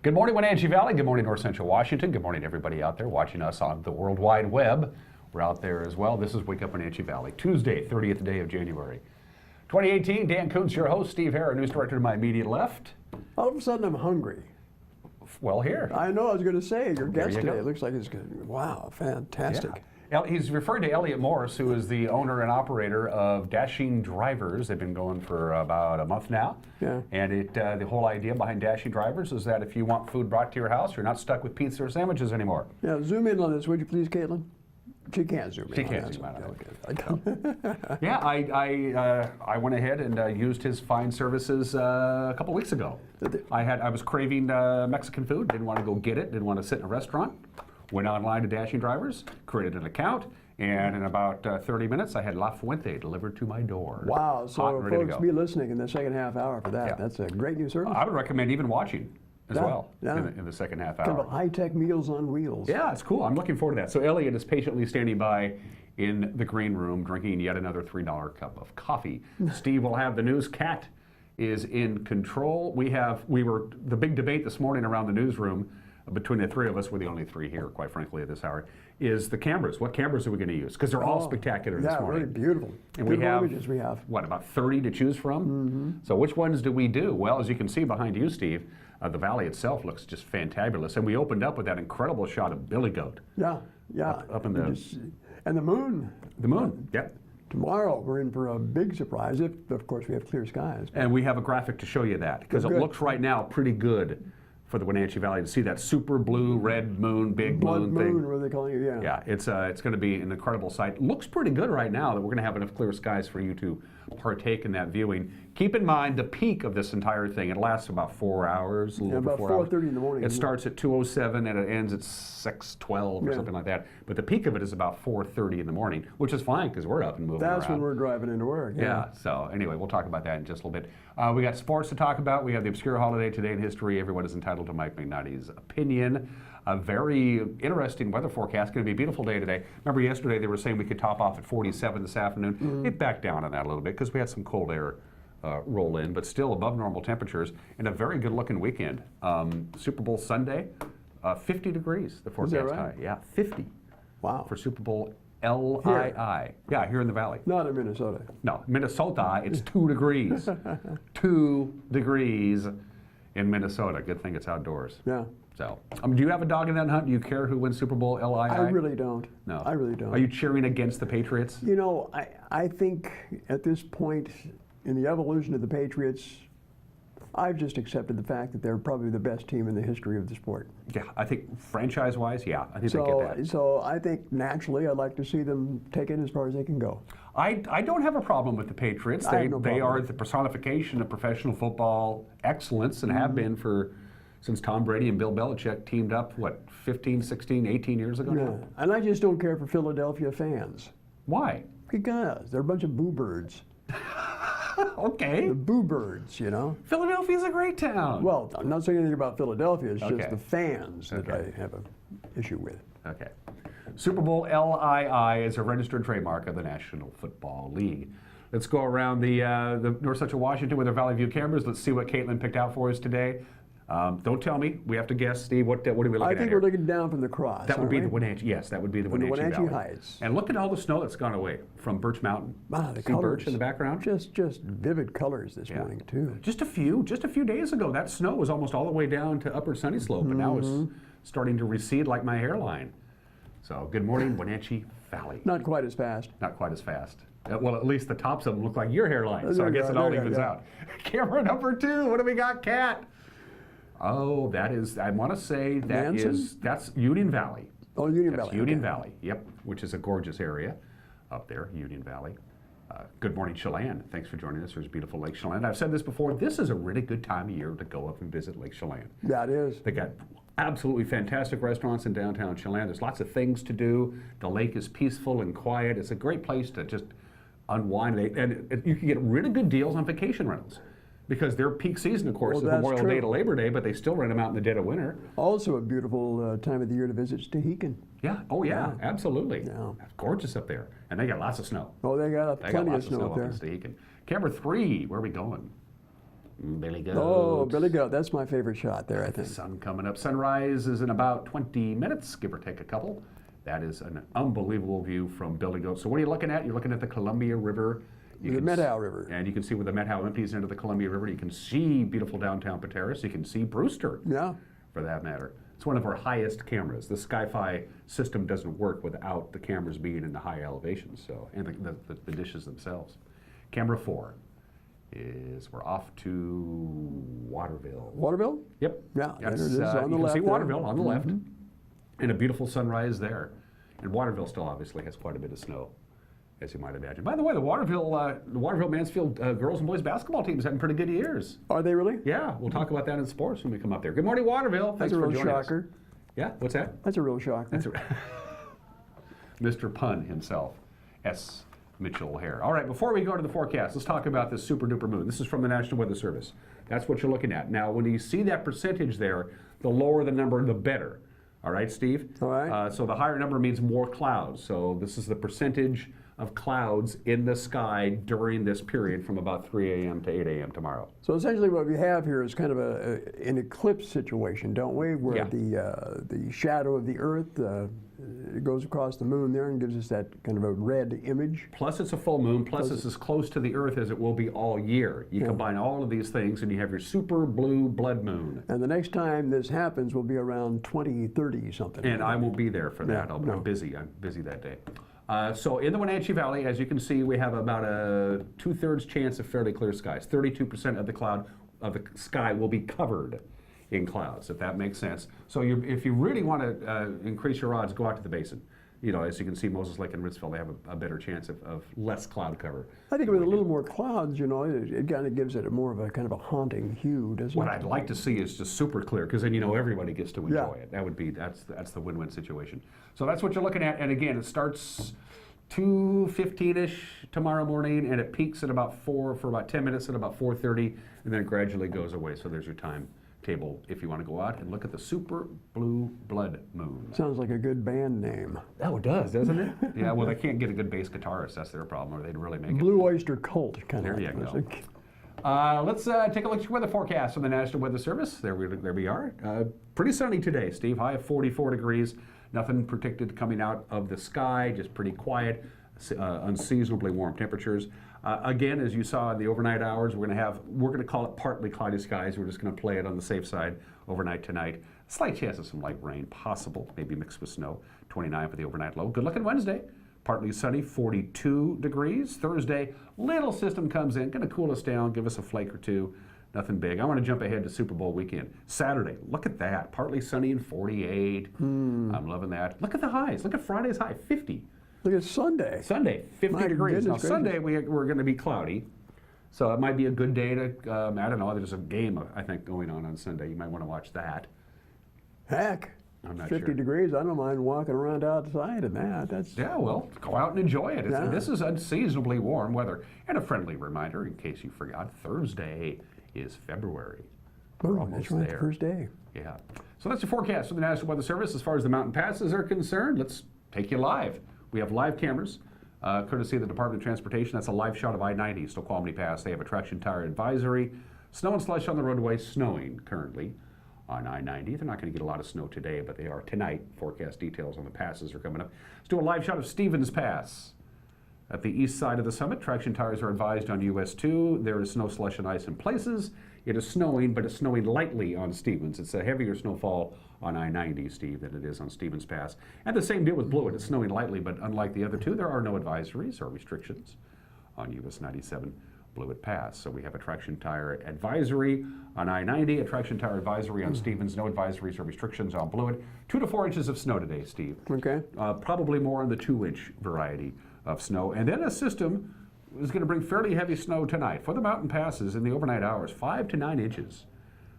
Good morning, Wenatchee Valley. Good morning, North Central Washington. Good morning, everybody out there watching us on the World Wide Web. We're out there as well. This is Wake Up Wenatchee Valley, Tuesday, 30th day of January. 2018, Dan Kuntz, your host, Steve Harrer, news director to my immediate left. All of a sudden, I'm hungry. Well, here. I know, I was going to say, your guest you today, go. it looks like it's good. Wow, fantastic. Yeah. He's referring to Elliot Morris, who is the owner and operator of Dashing Drivers. They've been going for about a month now. Yeah. And the whole idea behind Dashing Drivers is that if you want food brought to your house, you're not stuck with pizza or sandwiches anymore. Yeah, zoom in on this, would you please, Caitlin? She can't zoom in. She can't zoom out. Okay. Yeah, I went ahead and used his fine services a couple weeks ago. I was craving Mexican food, didn't want to go get it, didn't want to sit in a restaurant. Went online to Dashing Drivers, created an account, and in about 30 minutes, I had La Fuente delivered to my door. Wow, so folks, go. be listening in the second half hour for that. Yeah. That's a great new service. I would recommend even watching as well Yeah. in the second half Kind hour. of high-tech Meals on Wheels. Yeah, it's cool. I'm looking forward to that. So Elliot is patiently standing by in the green room, drinking yet another $3 cup of coffee. Steve will have the news. Kat is in control. The big debate this morning around the newsroom between the three of us, we're the only three here, quite frankly, at this hour, is the cameras. What cameras are we going to use? Because they're all spectacular this morning. Yeah, really beautiful. And Good we have, images we have. what, about 30 to choose from? Mm-hmm. So which ones do we do? Well, as you can see behind you, Steve, the valley itself looks just fantabulous. And we opened up with that incredible shot of Billy Goat. Yeah, yeah. Up in the... And the moon. The moon, yep. Tomorrow, we're in for a big surprise, if, of course, we have clear skies. And we have a graphic to show you that, because it looks right now pretty good for the Wenatchee Valley to see that super blue, red moon, big Blood moon thing. moon, what are they calling it? Yeah. Yeah, it's going to be an incredible sight. Looks pretty good right now that we're going to have enough clear skies for you to partake in that viewing. Keep in mind the peak of this entire thing, it lasts about 4 hours, a little over about 4 hours. 4:30 in the morning. It starts at 2:07 and it ends at 6:12 or something like that. But the peak of it is about 4:30 in the morning, which is fine because we're up and moving around. That's when we're driving into work. Yeah, so anyway, we'll talk about that in just a little bit. We got sports to talk about. We have the obscure holiday today in history. Everyone is entitled to Mike McNally's opinion. A very interesting weather forecast. Going to be a beautiful day today. Remember yesterday they were saying we could top off at 47 this afternoon. It backed down on that a little bit because we had some cold air roll in, but still above normal temperatures and a very good looking weekend. Super Bowl Sunday, 50 degrees, the forecast right? high. Yeah, 50. Wow. For Super Bowl LII. Yeah, here in the valley. Not in Minnesota. No, Minnesota, it's 2 degrees. 2 degrees in Minnesota. Good thing it's outdoors. Yeah. So, do you have a dog in that hunt? Do you care who wins Super Bowl LII? I really don't. No. I really don't. Are you cheering against the Patriots? You know, I think at this point in the evolution of the Patriots, I've just accepted the fact that they're probably the best team in the history of the sport. Yeah, I think franchise-wise, yeah, I think they get that. So I think naturally I'd like to see them take it as far as they can go. I don't have a problem with the Patriots. I have no They problem. are the personification of professional football excellence and have been since Tom Brady and Bill Belichick teamed up, what, 15, 16, 18 years ago now? And I just don't care for Philadelphia fans. Why? Because they're a bunch of boo birds. Okay. The boo birds, you know. Philadelphia's a great town. Well, I'm not saying anything about Philadelphia, it's Okay. just the fans that I have an issue with. Okay. Super Bowl LII is a registered trademark of the National Football League. Let's go around the North Central Washington with our Valley View cameras. Let's see what Caitlin picked out for us today. Don't tell me. We have to guess, Steve. What are we looking at I think here? we're looking down from the cross. That would be the aren't Wenatchee. Yes, that would be the From the Wenatchee Wenatchee Valley. Heights. And look at all the snow that's gone away from Birch Mountain. Wow, the See colors. Birch in the background? Just vivid colors this morning, too. Just a few days ago, that snow was almost all the way down to Upper Sunny Slope, but now it's starting to recede like my hairline. So, good morning, Wenatchee Valley. Not quite as fast. Not quite as fast. Well, at least the tops of them look like your hairline, so I There you guess go, it all there you evens go. out. Camera number 2, what do we got, Kat? Oh, that is, I want to say that's Union Valley. Oh, Union That's Valley. Union okay. Valley, yep, which is a gorgeous area up there, Union Valley. Good morning, Chelan. Thanks for joining us. There's beautiful Lake Chelan. I've said this before, this is a really good time of year to go up and visit Lake Chelan. Yeah, it is. They got absolutely fantastic restaurants in downtown Chelan. There's lots of things to do. The lake is peaceful and quiet. It's a great place to just unwind. And you can get really good deals on vacation rentals. Because their peak season, of course, Well, is that's Memorial true. Day to Labor Day, but they still rent them out in the dead of winter. Also a beautiful time of the year to visit Stehekin. Yeah, oh yeah, absolutely. Yeah. It's gorgeous up there. And they got lots of snow. Oh, they got They got plenty of lots snow up up there. in Stehekin. Camera 3, where are we going? Billy Goat. Oh, Billy Goat. That's my favorite shot there, I think. Sun coming up. Sunrise is in about 20 minutes, give or take a couple. That is an unbelievable view from Billy Goat. So what are you looking at? You're looking at the Columbia River. The Methow River. And you can see where the Methow empties into the Columbia River. You can see beautiful downtown Pateros. You can see Brewster, Yeah. for that matter. It's one of our highest cameras. The Sky-Fi system doesn't work without the cameras being in the high elevations, so, and the dishes themselves. Camera 4 is, we're off to Waterville. Waterville? Yep. Yeah, That's, there it is on the you left can see there. Waterville on the left, and a beautiful sunrise there. And Waterville still obviously has quite a bit of snow, as you might imagine. By the way, the Waterville Mansfield girls and boys basketball team is having pretty good years. Are they really? Yeah, we'll talk about that in sports when we come up there. Good morning, Waterville. That's Thanks a for real joining us. shocker. Yeah, what's that? That's a real shocker. That's Mr. Pun himself, S. Mitchell Hare. All right, before we go to the forecast, let's talk about this super duper moon. This is from the National Weather Service. That's what you're looking at. Now, when you see that percentage there, the lower the number, the better. All right, Steve? All right. So the higher number means more clouds. So this is the percentage of clouds in the sky during this period from about 3 a.m. to 8 a.m. tomorrow. So essentially what we have here is kind of an eclipse situation, don't we? Where Yeah. the shadow of the Earth it goes across the moon there and gives us that kind of a red image. Plus it's a full moon, plus it's as close to the Earth as it will be all year. You combine all of these things and you have your super blue blood moon. And the next time this happens will be around 2030 something. And I won't be there for that. Yeah, I'm busy. I'm busy that day. So in the Wenatchee Valley, as you can see, we have about a 2/3 chance of fairly clear skies. 32% of the sky will be covered in clouds, if that makes sense. So if you really want to increase your odds, go out to the basin. You know, as you can see, Moses Lake and Ritzville, they have a better chance of less cloud cover. I think with a little more clouds, you know, it kind of gives it more of a kind of a haunting hue, doesn't What it? I'd like to see is just super clear, because then you know everybody gets to enjoy Yeah. it. That would be that's the win-win situation. So that's what you're looking at. And again, it starts 2:15ish tomorrow morning, and it peaks at about 4 for about 10 minutes at about 4:30, and then it gradually goes away. So there's your timetable if you want to go out and look at the super blue blood moon. Sounds like a good band name. Oh, it does, doesn't it? Yeah. Well, they can't get a good bass guitarist. That's their problem, or they'd really make it. Blue Oyster Cult kind There of. you I go. think. Let's take a look at your weather forecast from the National Weather Service. There we are. Pretty sunny today, Steve. High of 44 degrees. Nothing predicted coming out of the sky. Just pretty quiet, unseasonably warm temperatures. Again, as you saw in the overnight hours, we're going to call it partly cloudy skies. We're just going to play it on the safe side overnight tonight. Slight chance of some light rain, possible, maybe mixed with snow. 29 for the overnight low. Good looking Wednesday. Partly sunny, 42 degrees. Thursday, little system comes in, going to cool us down, give us a flake or two. Nothing big. I want to jump ahead to Super Bowl weekend. Saturday, look at that. Partly sunny and 48. I'm loving that. Look at the highs. Look at Friday's high, 50. Look at Sunday. Sunday, 50 My degrees. Now, goodness gracious. Sunday, we're going to be cloudy. So it might be a good day to, I don't know, there's a game, I think, going on Sunday. You might want to watch that. Heck, I'm not 50 sure. degrees. I don't mind walking around outside in that. That's Yeah, well, go out and enjoy it. Yeah. This is unseasonably warm weather. And a friendly reminder, in case you forgot, Thursday is February. We're oh, almost that's right. there. The first day. Yeah. So that's your forecast from the National Weather Service. As far as the mountain passes are concerned, let's take you live. We have live cameras, courtesy of the Department of Transportation. That's a live shot of I-90, Snoqualmie Pass. They have a traction tire advisory. Snow and slush on the roadway, snowing currently on I-90. They're not going to get a lot of snow today, but they are tonight. Forecast details on the passes are coming up. Let's do a live shot of Stevens Pass. At the east side of the summit, traction tires are advised on US 2. There is snow, slush, and ice in places. It is snowing, but it's snowing lightly on Stevens. It's a heavier snowfall on I-90, Steve, than it is on Stevens Pass. And the same deal with Blewett. It's snowing lightly, but unlike the other two, there are no advisories or restrictions on US 97 Blewett Pass. So we have a traction tire advisory on I-90, a traction tire advisory on Stevens, no advisories or restrictions on Blewett. 2 to 4 inches of snow today, Steve. Okay. Probably more on the 2-inch variety of snow. And then a system is going to bring fairly heavy snow tonight. For the mountain passes in the overnight hours, 5 to 9 inches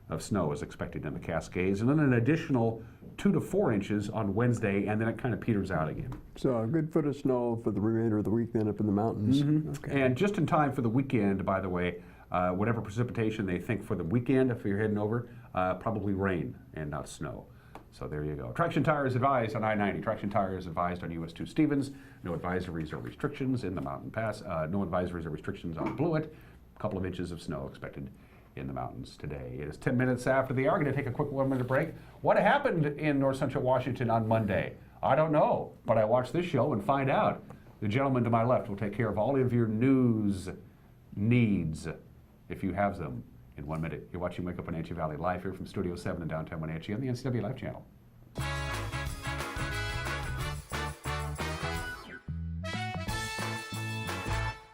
of snow is expected in the Cascades, and then an additional 2 to 4 inches on Wednesday, and then it kind of peters out again. So a good foot of snow for the remainder of the week then up in the mountains. Okay. And just in time for the weekend, by the way, whatever precipitation they think for the weekend, if you're heading over, probably rain and not snow. So there you go. Traction tire is advised on I-90. Traction tire is advised on US 2 Stevens. No advisories or restrictions in the mountain pass. No advisories or restrictions on Blewett. A couple of inches of snow expected in the mountains today. It is 10 minutes after the hour. We're going to take a quick 1-minute break. What happened in north central Washington on Monday? I don't know, but I watched this show and find out. The gentleman to my left will take care of all of your news needs, if you have them, in 1 minute. You're watching Wake Up Wenatchee Valley live here from Studio 7 in downtown Wenatchee on the NCW Live channel.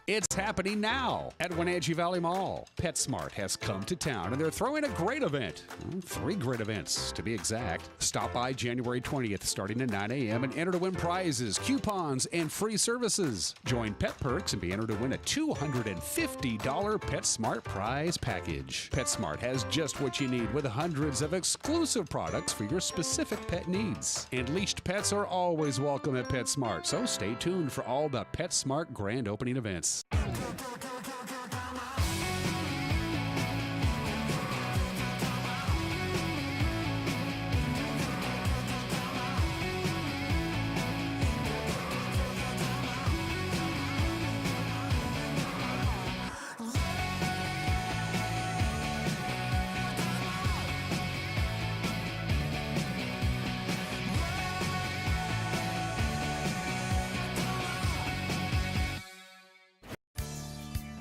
It's happening now at Wenatchee Valley Mall. PetSmart has come to town and they're throwing a great event. 3 great events to be exact. Stop by January 20th starting at 9 a.m. and enter to win prizes, coupons, and free services. Join Pet Perks and be entered to win a $250 PetSmart prize package. PetSmart has just what you need with hundreds of exclusive products for your specific pet needs. And leashed pets are always welcome at PetSmart, so stay tuned for all the PetSmart grand opening events.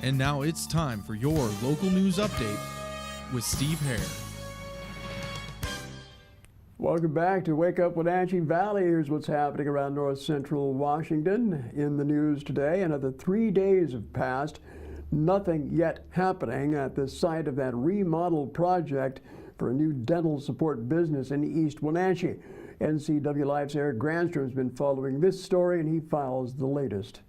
And now it's time for your local news update with Steve Hare. Welcome back to Wake Up Wenatchee Valley. Here's what's happening around north central Washington in the news today. Another 3 days have passed. Nothing yet happening at the site of that remodel project for a new dental support business in East Wenatchee. NCW Live's Eric Grandstrom's been following this story, and he files the latest.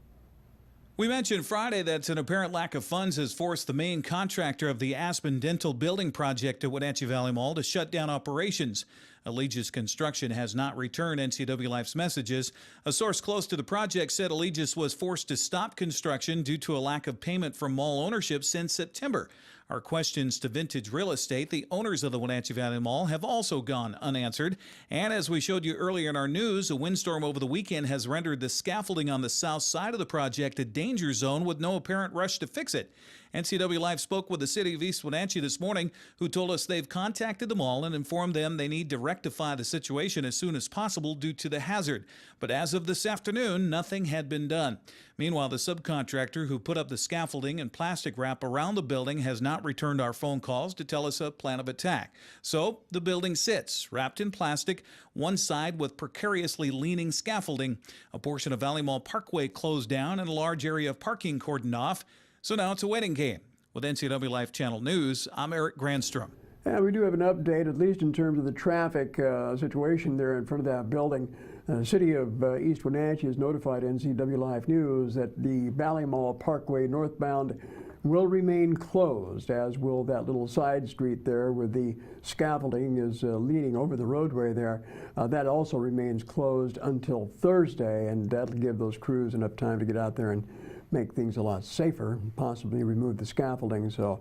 We mentioned Friday that an apparent lack of funds has forced the main contractor of the Aspen Dental Building Project at Wenatchee Valley Mall to shut down operations. Allegis Construction has not returned NCW Life's messages. A source close to the project said Allegis was forced to stop construction due to a lack of payment from mall ownership since September. Our questions to Vintage Real Estate, the owners of the Wenatchee Valley Mall, have also gone unanswered. And as we showed you earlier in our news, a windstorm over the weekend has rendered the scaffolding on the south side of the project a danger zone with no apparent rush to fix it. NCW Live spoke with the city of East Wenatchee this morning, who told us they've contacted the mall and informed them they need to rectify the situation as soon as possible due to the hazard. But as of this afternoon, nothing had been done. Meanwhile, the subcontractor who put up the scaffolding and plastic wrap around the building has not returned our phone calls to tell us a plan of attack. So the building sits, wrapped in plastic, one side with precariously leaning scaffolding. A portion of Valley Mall Parkway closed down and a large area of parking cordoned off. So now it's a waiting game. With NCW Life Channel News, I'm Eric Grandstrom. Yeah, we do have an update, at least in terms of the traffic situation there in front of that building. The city of East Wenatchee has notified NCW Life News that the Valley Mall Parkway northbound will remain closed, as will that little side street there where the scaffolding is leaning over the roadway there. That also remains closed until Thursday, and that'll give those crews enough time to get out there and make things a lot safer, possibly remove the scaffolding. So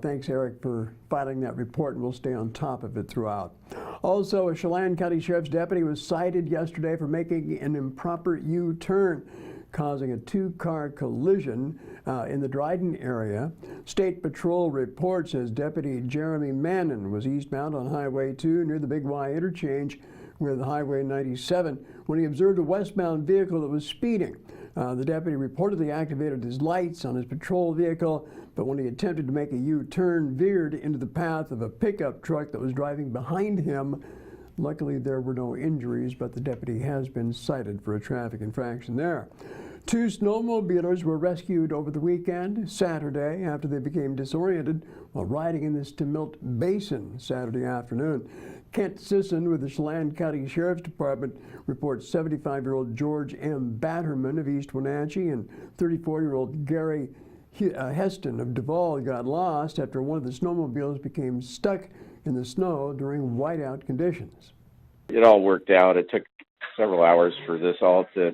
thanks, Eric, for filing that report, and we'll stay on top of it throughout. Also, a Chelan County Sheriff's deputy was cited yesterday for making an improper U-turn, causing a 2-car collision in the Dryden area. State Patrol reports says Deputy Jeremy Mannon was eastbound on Highway 2 near the Big Y interchange with Highway 97 when he observed a westbound vehicle that was speeding. The deputy reportedly activated his lights on his patrol vehicle, but when he attempted to make a U-turn, veered into the path of a pickup truck that was driving behind him. Luckily, there were no injuries, but the deputy has been cited for a traffic infraction there. 2 snowmobilers were rescued over the weekend, Saturday, after they became disoriented while riding in this Temilt Basin Saturday afternoon. Kent Sisson with the Chelan County Sheriff's Department reports 75-year-old George M. Batterman of East Wenatchee and 34-year-old Gary Heston of Duval got lost after one of the snowmobiles became stuck in the snow during whiteout conditions. It all worked out. It took several hours for this all to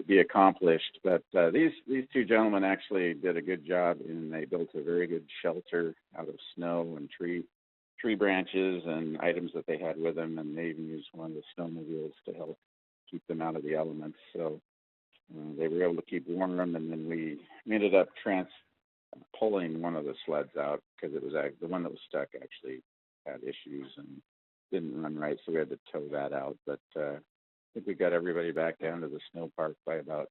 be accomplished, but these 2 gentlemen actually did a good job, and they built a very good shelter out of snow and tree branches and items that they had with them, and they even used one of the snowmobiles to help keep them out of the elements. So they were able to keep warm, and then we ended up pulling one of the sleds out because it was the one that was stuck actually had issues and didn't run right, so we had to tow that out. But I think we got everybody back down to the snow park by about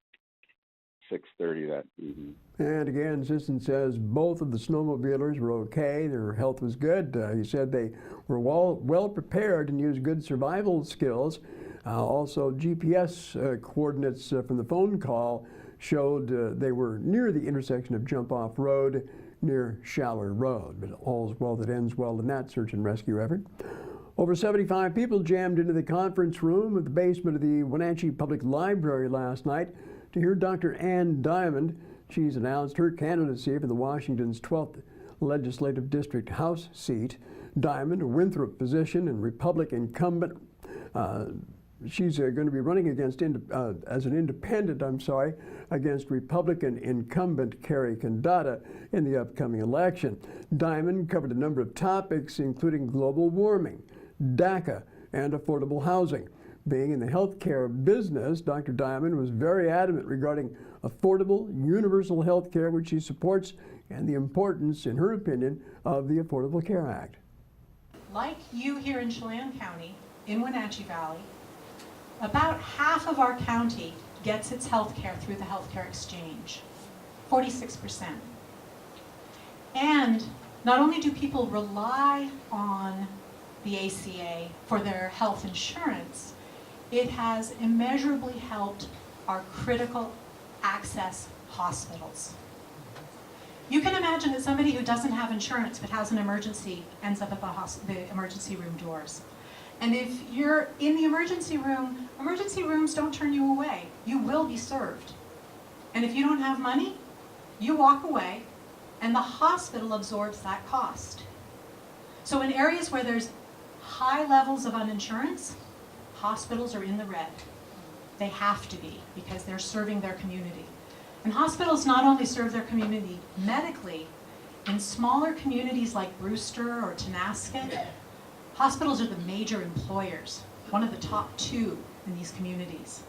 6:30 that evening. And again, Sisson says both of the snowmobilers were okay. Their health was good. He said they were well prepared and used good survival skills. Also, GPS coordinates from the phone call showed they were near the intersection of Jump Off Road near Schaller Road. But all's well that ends well in that search and rescue effort. Over 75 people jammed into the conference room at the basement of the Wenatchee Public Library last night to hear Dr. Ann Diamond. She's announced her candidacy for the Washington's 12th Legislative District House seat. Diamond, a Winthrop physician and Republican incumbent, she's going to be running against as an independent, against Republican incumbent Carrie Condata in the upcoming election. Diamond covered a number of topics, including global warming, DACA, and affordable housing. Being in the healthcare business, Dr. Diamond was very adamant regarding affordable, universal health care, which she supports, and the importance, in her opinion, of the Affordable Care Act. Like you here in Chelan County, in Wenatchee Valley, about half of our county gets its health care through the healthcare exchange, 46%. And not only do people rely on the ACA for their health insurance, it has immeasurably helped our critical access hospitals. You can imagine that somebody who doesn't have insurance but has an emergency ends up at the emergency room doors. And if you're in the emergency rooms don't turn you away. You will be served. And if you don't have money, you walk away and the hospital absorbs that cost. So in areas where there's high levels of uninsurance, hospitals are in the red. They have to be, because they're serving their community. And hospitals not only serve their community medically, in smaller communities like Brewster or Tonasket, hospitals are the major employers, one of the top 2 in these communities.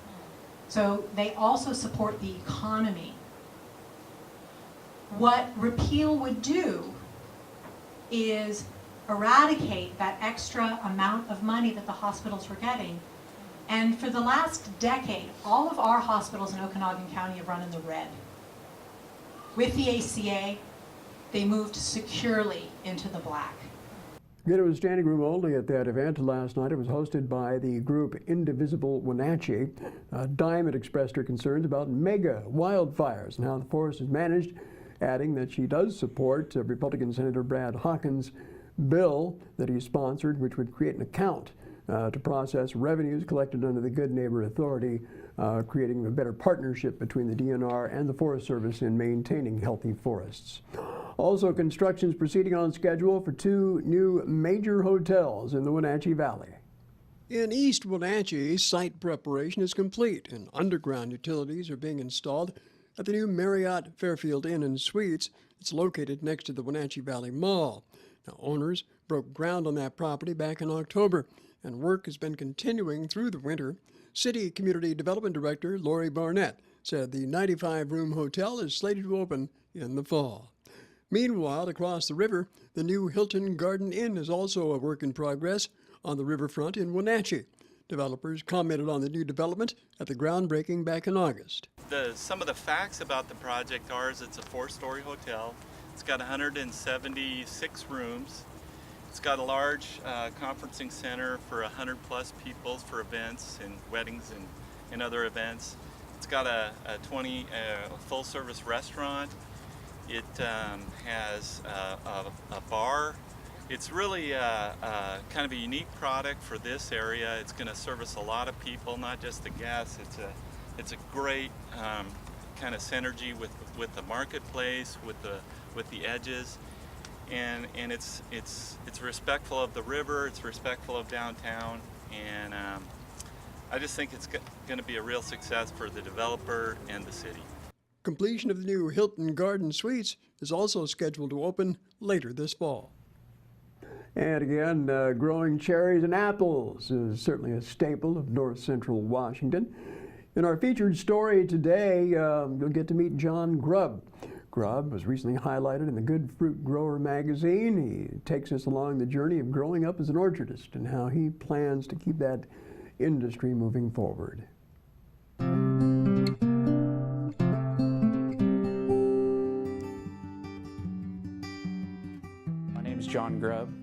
So they also support the economy. What repeal would do is eradicate that extra amount of money that the hospitals were getting. And for the last decade, all of our hospitals in Okanagan County have run in the red. With the ACA, they moved securely into the black. Again, it was standing room only at that event last night. It was hosted by the group Indivisible Wenatchee. Diamond expressed her concerns about mega wildfires and how the forest is managed, adding that she does support Republican Senator Brad Hawkins' bill that he sponsored, which would create an account to process revenues collected under the Good Neighbor Authority, creating a better partnership between the DNR and the Forest Service in maintaining healthy forests. Also, construction is proceeding on schedule for 2 new major hotels in the Wenatchee Valley. In East Wenatchee, site preparation is complete and underground utilities are being installed at the new Marriott Fairfield Inn and Suites. It's located next to the Wenatchee Valley Mall. Now, owners broke ground on that property back in October, and work has been continuing through the winter. City Community Development Director Lori Barnett said the 95-room hotel is slated to open in the fall. Meanwhile, across the river, the new Hilton Garden Inn is also a work in progress on the riverfront in Wenatchee. Developers commented on the new development at the groundbreaking back in August. Some of the facts about the project are it's a 4-story hotel. It's got 176 rooms. It's got a large conferencing center for 100+ people for events and weddings and other events. It's got a full-service restaurant. It has a bar. It's really kind of a unique product for this area. It's going to service a lot of people, not just the guests. It's a great kind of synergy with the marketplace, with the edges, and it's respectful of the river. It's respectful of downtown, and I just think it's going to be a real success for the developer and the city. Completion of the new Hilton Garden Suites is also scheduled to open later this fall. And again, growing cherries and apples is certainly a staple of north central Washington. In our featured story today, you'll get to meet John Grubb. Grubb was recently highlighted in the Good Fruit Grower magazine. He takes us along the journey of growing up as an orchardist and how he plans to keep that industry moving forward. My name's John Grubb.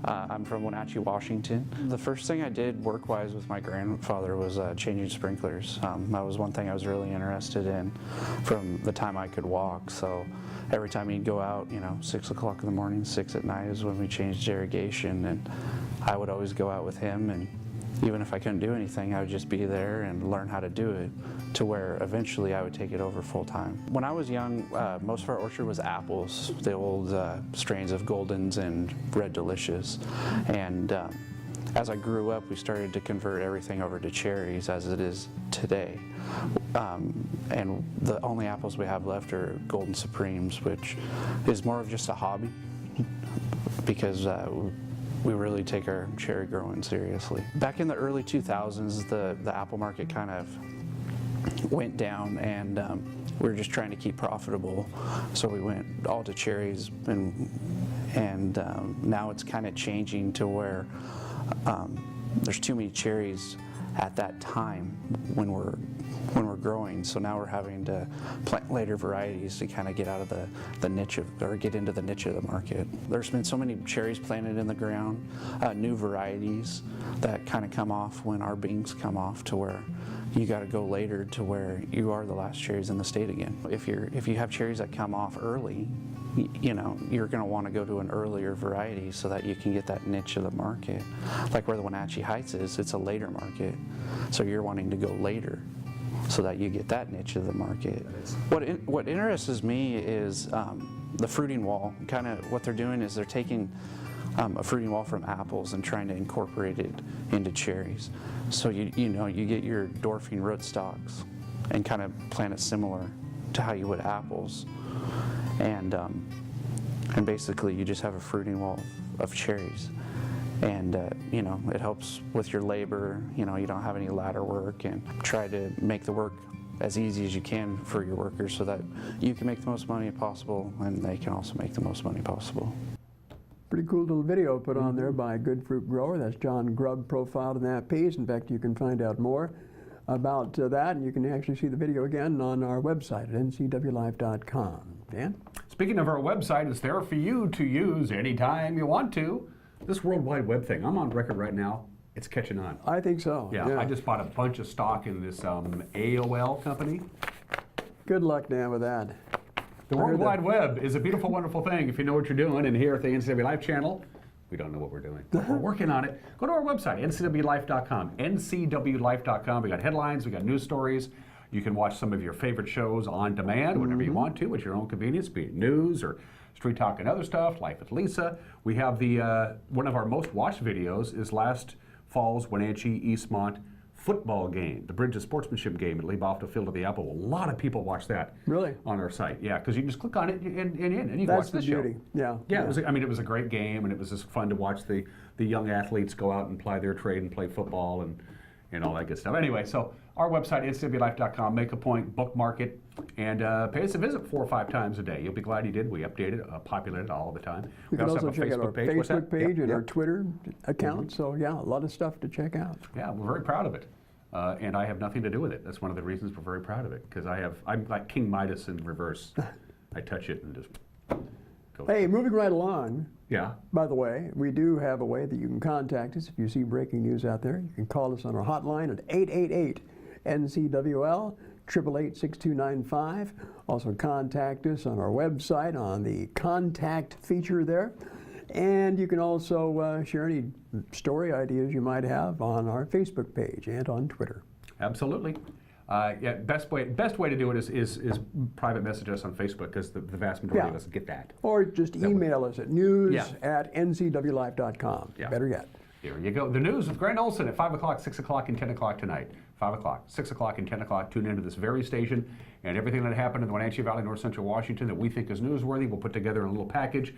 I'm from Wenatchee, Washington. The first thing I did work-wise with my grandfather was changing sprinklers. That was one thing I was really interested in from the time I could walk. So every time he'd go out, 6 o'clock in the morning, 6 at night is when we changed irrigation, and I would always go out with him, and even if I couldn't do anything, I would just be there and learn how to do it, to where eventually I would take it over full time. When I was young, most of our orchard was apples, the old strains of Goldens and Red Delicious. And as I grew up, we started to convert everything over to cherries as it is today. And the only apples we have left are Golden Supremes, which is more of just a hobby because we really take our cherry growing seriously. Back in the early 2000s, the apple market kind of went down, and we were just trying to keep profitable. So we went all to cherries, and now it's kind of changing to where there's too many cherries at that time when we're growing. So now we're having to plant later varieties to kind of get out of the niche or get into the niche of the market. There's been so many cherries planted in the ground, new varieties that kind of come off when our beans come off, to where you got to go later to where you are the last cherries in the state again. If you have cherries that come off early, you're going to want to go to an earlier variety so that you can get that niche of the market. Like where the Wenatchee Heights is, it's a later market, so you're wanting to go later so that you get that niche of the market. What interests me is the fruiting wall. Kind of what they're doing is they're taking a fruiting wall from apples and trying to incorporate it into cherries. So you get your dwarfing rootstocks and kind of plant it similar to how you would apples. And basically you just have a fruiting wall of cherries. And it helps with your labor. You don't have any ladder work, and try to make the work as easy as you can for your workers so that you can make the most money possible and they can also make the most money possible. Pretty cool little video put on there by Good Fruit Grower. That's John Grubb profiled in that piece. In fact, you can find out more about that, and you can actually see the video again on our website at ncwlife.com. Dan? Speaking of our website, it's there for you to use anytime you want to. This World Wide Web thing, I'm on record right now, it's catching on. I think so. Yeah, I just bought a bunch of stock in this AOL company. Good luck, Dan, with that. The World Wide Web is a beautiful, wonderful thing if you know what you're doing. And here at the NCW Life channel, we don't know what we're doing. We're working on it. Go to our website, ncwlife.com. ncwlife.com. We got headlines, we got news stories. You can watch some of your favorite shows on demand whenever you want to at your own convenience, be it news or Street Talk and other stuff, Life with Lisa. We have the one of our most watched videos is last fall's Wenatchee Eastmont football game, the Bridge of Sportsmanship game at Leibofta Field of the Apple. A lot of people watch that on our site. Yeah, because you can just click on it and you can watch the show. Beauty. Yeah. Yeah, it was a great game, and it was just fun to watch the young athletes go out and ply their trade and play football and all that good stuff. Anyway, so our website, ncwlife.com, make a point, bookmark it, and pay us a visit 4 or 5 times a day. You'll be glad you did. We update it, populate it all the time. You can also check out our Facebook page and Yep. our Twitter account. So, yeah, a lot of stuff to check out. Yeah, we're very proud of it. And I have nothing to do with it. That's one of the reasons we're very proud of it, because I'm like King Midas in reverse. I touch it and just go. Hey, moving right along. Yeah. By the way, we do have a way that you can contact us if you see breaking news out there. You can call us on our hotline at 888-NCWL, 888-6295. Also contact us on our website on the contact feature there. And you can also share any story ideas you might have on our Facebook page and on Twitter. Absolutely. Yeah, best way to do it is private message us on Facebook, because the vast majority of us get that. Or just email us at news@ncwlife.com. Yeah. Better yet. Here you go. The news with Grant Olson at 5 o'clock, 6 o'clock, and 10 o'clock tonight. 5 o'clock, 6 o'clock, and 10 o'clock. Tune into this very station, and everything that happened in the Wenatchee Valley, North Central Washington that we think is newsworthy, we'll put together in a little package.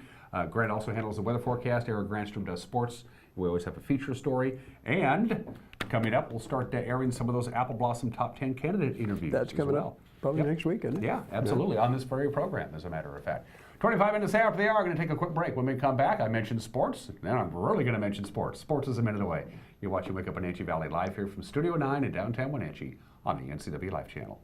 Grant also handles the weather forecast. Eric Grandstrom does sports. We always have a feature story. And coming up, we'll start airing some of those Apple Blossom Top 10 candidate interviews. That's coming up. Probably Yep. next week, isn't it? Yeah, absolutely, on this very program, as a matter of fact. 25 minutes after the hour, we're going to take a quick break. When we come back, I mentioned sports. Then I'm really going to mention sports. Sports is a minute away. You're watching Wake Up Wenatchee Valley live here from Studio 9 in downtown Wenatchee on the NCW Life Channel.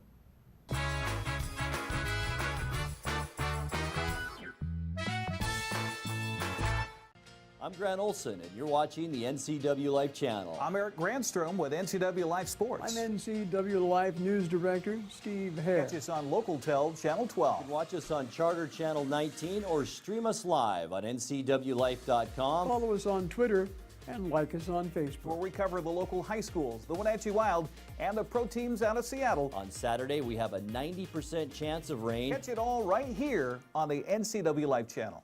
I'm Grant Olson, and you're watching the NCW Life Channel. I'm Eric Grandstrom with NCW Life Sports. I'm NCW Life News Director Steve Hare. Catch us on Local Tel Channel 12. You can watch us on Charter Channel 19 or stream us live on ncwlife.com. Follow us on Twitter and like us on Where Facebook. we cover the local high schools, the Wenatchee Wild, and the pro teams out of Seattle. On Saturday, we have a 90% chance of rain. Catch it all right here on the NCW Life Channel.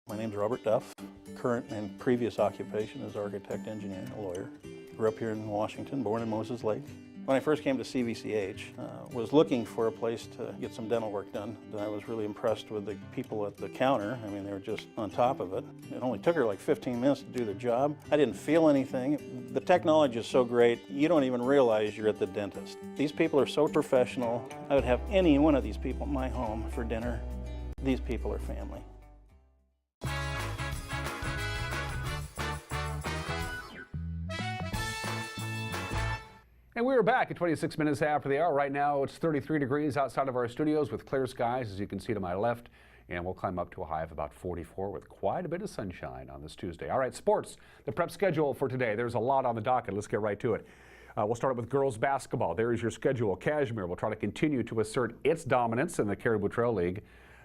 My name's Robert Duff. Current and previous occupation is architect, engineer, and a lawyer. Grew up here in Washington, born in Moses Lake. When I first came to CVCH, was looking for a place to get some dental work done. And I was really impressed with the people at the counter. I mean, they were just on top of it. It only took her like 15 minutes to do the job. I didn't feel anything. The technology is so great, you don't even realize you're at the dentist. These people are so professional. I would have any one of these people in my home for dinner. These people are family. And we are back at 26 minutes after the hour. Right now, it's 33 degrees outside of our studios with clear skies, as you can see to my left. And we'll climb up to a high of about 44 with quite a bit of sunshine on this Tuesday. All right, sports, the prep schedule for today. There's a lot on the docket. Let's get right to it. We'll start with girls basketball. There is your schedule. Cashmere will try to continue to assert its dominance in the Caribou Trail League.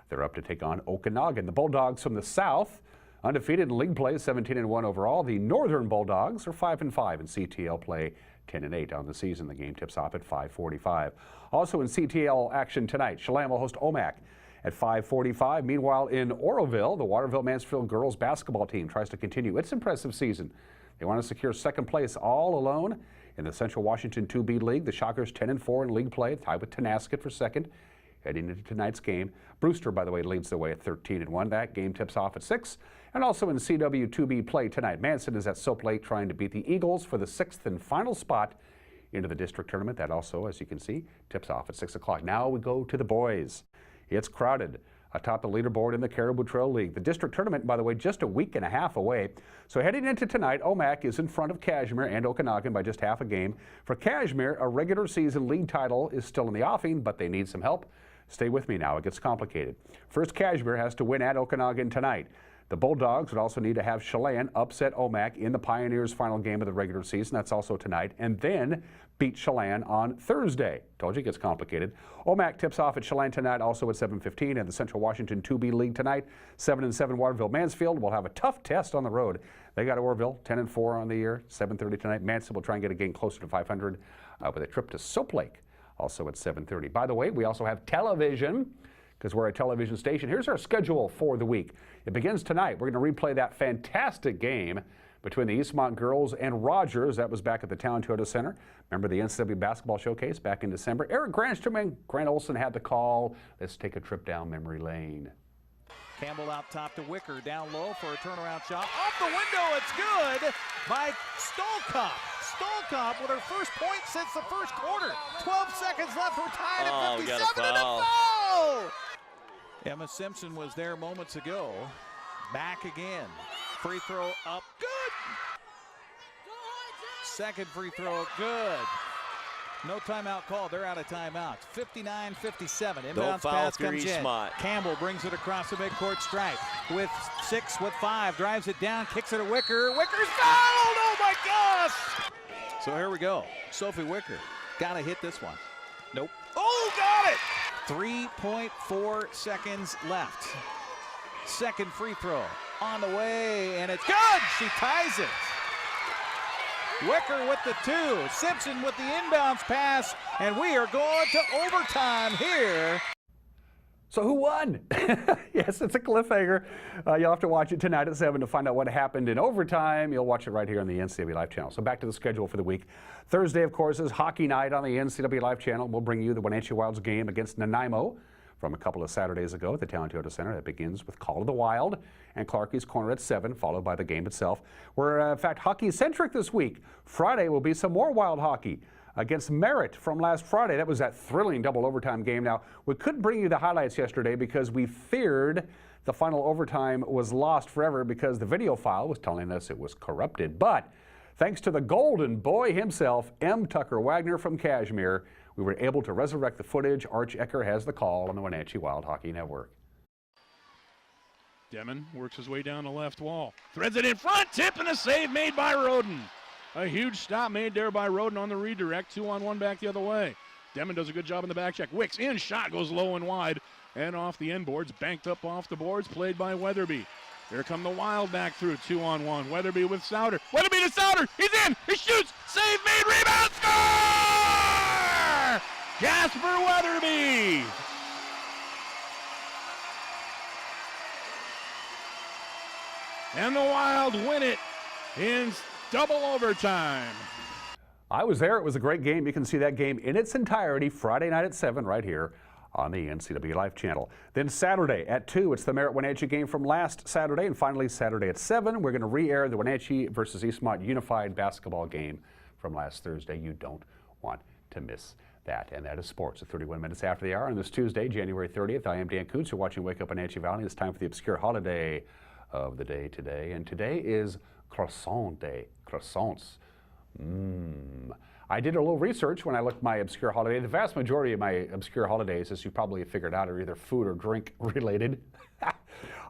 They're up to take on Okanagan. The Bulldogs from the South, undefeated in league play, 17-1 overall. The Northern Bulldogs are 5-5 in CTL play, 10-8 on the season. The game tips off at 5:45. Also in CTL action tonight, Chelan will host Omak at 5:45. Meanwhile, in Oroville, the Waterville-Mansfield girls basketball team tries to continue its impressive season. They want to secure second place all alone in the Central Washington 2B League. The Shockers 10-4 in league play, tied with Tenasket for second. Heading into tonight's game, Brewster, by the way, leads the way at 13-1. That game tips off at 6. And also in CW 2B play tonight, Manson is at Soap Lake trying to beat the Eagles for the 6th and final spot into the district tournament. That also, as you can see, tips off at 6 o'clock. Now we go to the boys. It's crowded atop the leaderboard in the Caribou Trail League. The district tournament, by the way, just a week and a half away. So heading into tonight, Omak is in front of Cashmere and Okanagan by just half a game. For Cashmere, a regular season league title is still in the offing, but they need some help. Stay with me now, it gets complicated. First, Cashmere has to win at Okanagan tonight. The Bulldogs would also need to have Chelan upset Omak in the Pioneers' final game of the regular season. That's also tonight. And then beat Chelan on Thursday. Told you it gets complicated. Omak tips off at Chelan tonight, also at 7:15. And the Central Washington 2B League tonight, 7-7 Waterville-Mansfield will have a tough test on the road. They got Oroville, 10-4 on the year, 7:30 tonight. Manson will try and get a game closer to 500 with a trip to Soap Lake, also at 7:30. By the way, we also have television, because we're a television station. Here's our schedule for the week. It begins tonight. We're going to replay that fantastic game between the Eastmont girls and Rogers. That was back at the Town Toyota Center. Remember the NCW basketball showcase back in December? Eric Grandstrom and Grant Olson had the call. Let's take a trip down memory lane. Campbell out top to Wicker, down low for a turnaround shot. Off the window, it's good by Stolkop. Stolkop with her first point since the first quarter. 12 seconds left, we're tied at 57 and a foul! Emma Simpson was there moments ago. Back again. Free throw up, good! Second free throw, good. No timeout called. They're out of timeouts. 59-57. Inbounds pass comes in. Campbell brings it across the midcourt stripe with 6 with 5. Drives it down, kicks it to Wicker. Wicker's fouled! Oh my gosh! So here we go. Sophie Wicker. Gotta hit this one. Nope. Oh, got it! 3.4 seconds left. Second free throw on the way, and it's good! She ties it. Wicker with the 2, Simpson with the inbounds pass, and we are going to overtime here. So who won? Yes, it's a cliffhanger. You'll have to watch it tonight at 7 to find out what happened in overtime. You'll watch it right here on the NCW Life Channel. So back to the schedule for the week. Thursday, of course, is hockey night on the NCW Life Channel. We'll bring you the Wenatchee Wild's game against Nanaimo from a couple of Saturdays ago at the Town Toyota Center. That begins with Call of the Wild and Clarkie's Corner at 7, followed by the game itself. We're, in fact, hockey-centric this week. Friday will be some more Wild hockey. against Merritt from last Friday. That was that thrilling double overtime game. Now, we couldn't bring you the highlights yesterday because we feared the final overtime was lost forever because the video file was telling us it was corrupted. But thanks to the golden boy himself, M. Tucker Wagner from Kashmir, we were able to resurrect the footage. Arch Ecker has the call on the Wenatchee Wild Hockey Network. Demon works his way down the left wall. Threads it in front, tip, and a save made by Roden. A huge stop made there by Roden on the redirect. 2-on-1 back the other way. Demon does a good job in the back check. Wicks in, shot goes low and wide and off the end boards. Banked up off the boards, played by Weatherby. Here come the Wild back through, 2-on-1. Weatherby with Souter. Weatherby to Souter. He's in. He shoots. Save made. Rebound. Score! Jasper Weatherby. And the Wild win it in double overtime. I was there. It was a great game. You can see that game in its entirety Friday night at 7 right here on the NCW Life channel. Then Saturday at 2, it's the Merritt-Wenatchee game from last Saturday. And finally, Saturday at 7, we're going to re-air the Wenatchee versus Eastmont Unified basketball game from last Thursday. You don't want to miss that. And that is sports at 31 minutes after the hour. On this Tuesday, January 30th, I am Dan Koontz. You're watching Wake Up Wenatchee Valley. It's time for the obscure holiday of the day today. And today is Croissant Day. Croissants. I did a little research when I looked at my obscure holiday. The vast majority of my obscure holidays, as you probably have figured out, are either food or drink related.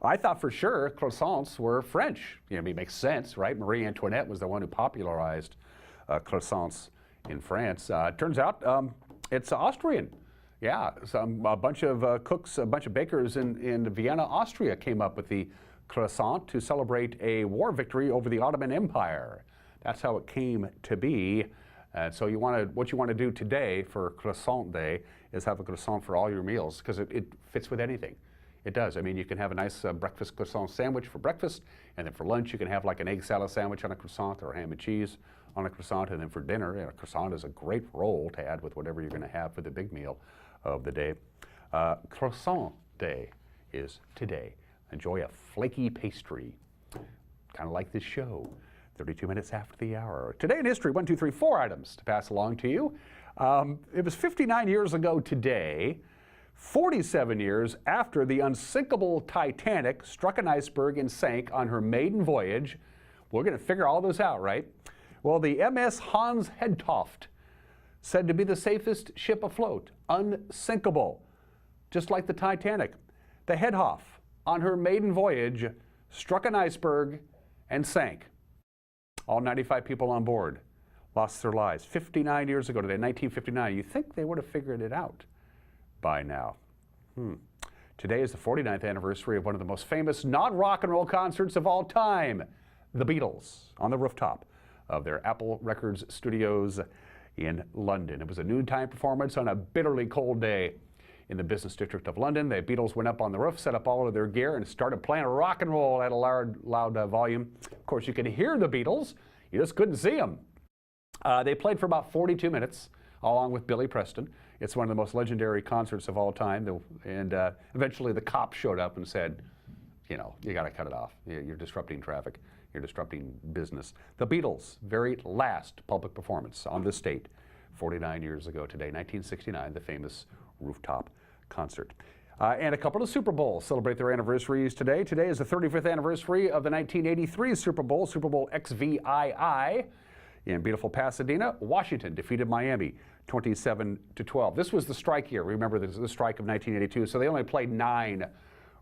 I thought for sure croissants were French. You know, it makes sense, right? Marie Antoinette was the one who popularized croissants in France. Turns out it's Austrian. Yeah, a bunch of cooks, a bunch of bakers in Vienna, Austria came up with the croissant to celebrate a war victory over the Ottoman Empire. That's how it came to be. So what you want to do today for Croissant Day is have a croissant for all your meals because it fits with anything. It does. I mean, you can have a nice breakfast croissant sandwich for breakfast, and then for lunch you can have like an egg salad sandwich on a croissant or ham and cheese on a croissant, and then for dinner, a croissant is a great roll to add with whatever you're going to have for the big meal of the day. Croissant Day is today. Enjoy a flaky pastry, kind of like this show. 32 minutes after the hour. Today in history, 1, 2, 3, 4 items to pass along to you. It was 59 years ago today, 47 years after the unsinkable Titanic struck an iceberg and sank on her maiden voyage. We're going to figure all this out, right? Well, the MS Hans Hedtoft, said to be the safest ship afloat, unsinkable, just like the Titanic. The Hedtoft, on her maiden voyage, struck an iceberg and sank. All 95 people on board lost their lives 59 years ago today, 1959. You think they would have figured it out by now. Today is the 49th anniversary of one of the most famous non-rock and roll concerts of all time, the Beatles, on the rooftop of their Apple Records studios in London. It was a noontime performance on a bitterly cold day in the business district of London. The Beatles went up on the roof, set up all of their gear, and started playing rock and roll at a loud volume. Of course, you could hear the Beatles. You just couldn't see them. They played for about 42 minutes, along with Billy Preston. It's one of the most legendary concerts of all time. And eventually the cops showed up and said, you know, you got to cut it off. You're disrupting traffic. You're disrupting business. The Beatles' very last public performance on this state, 49 years ago today, 1969, the famous rooftop concert. And a couple of Super Bowls celebrate their anniversaries today. Today is the 35th anniversary of the 1983 Super Bowl, Super Bowl XVII. In beautiful Pasadena, Washington defeated Miami 27-12. This was the strike year. Remember the strike of 1982. So they only played 9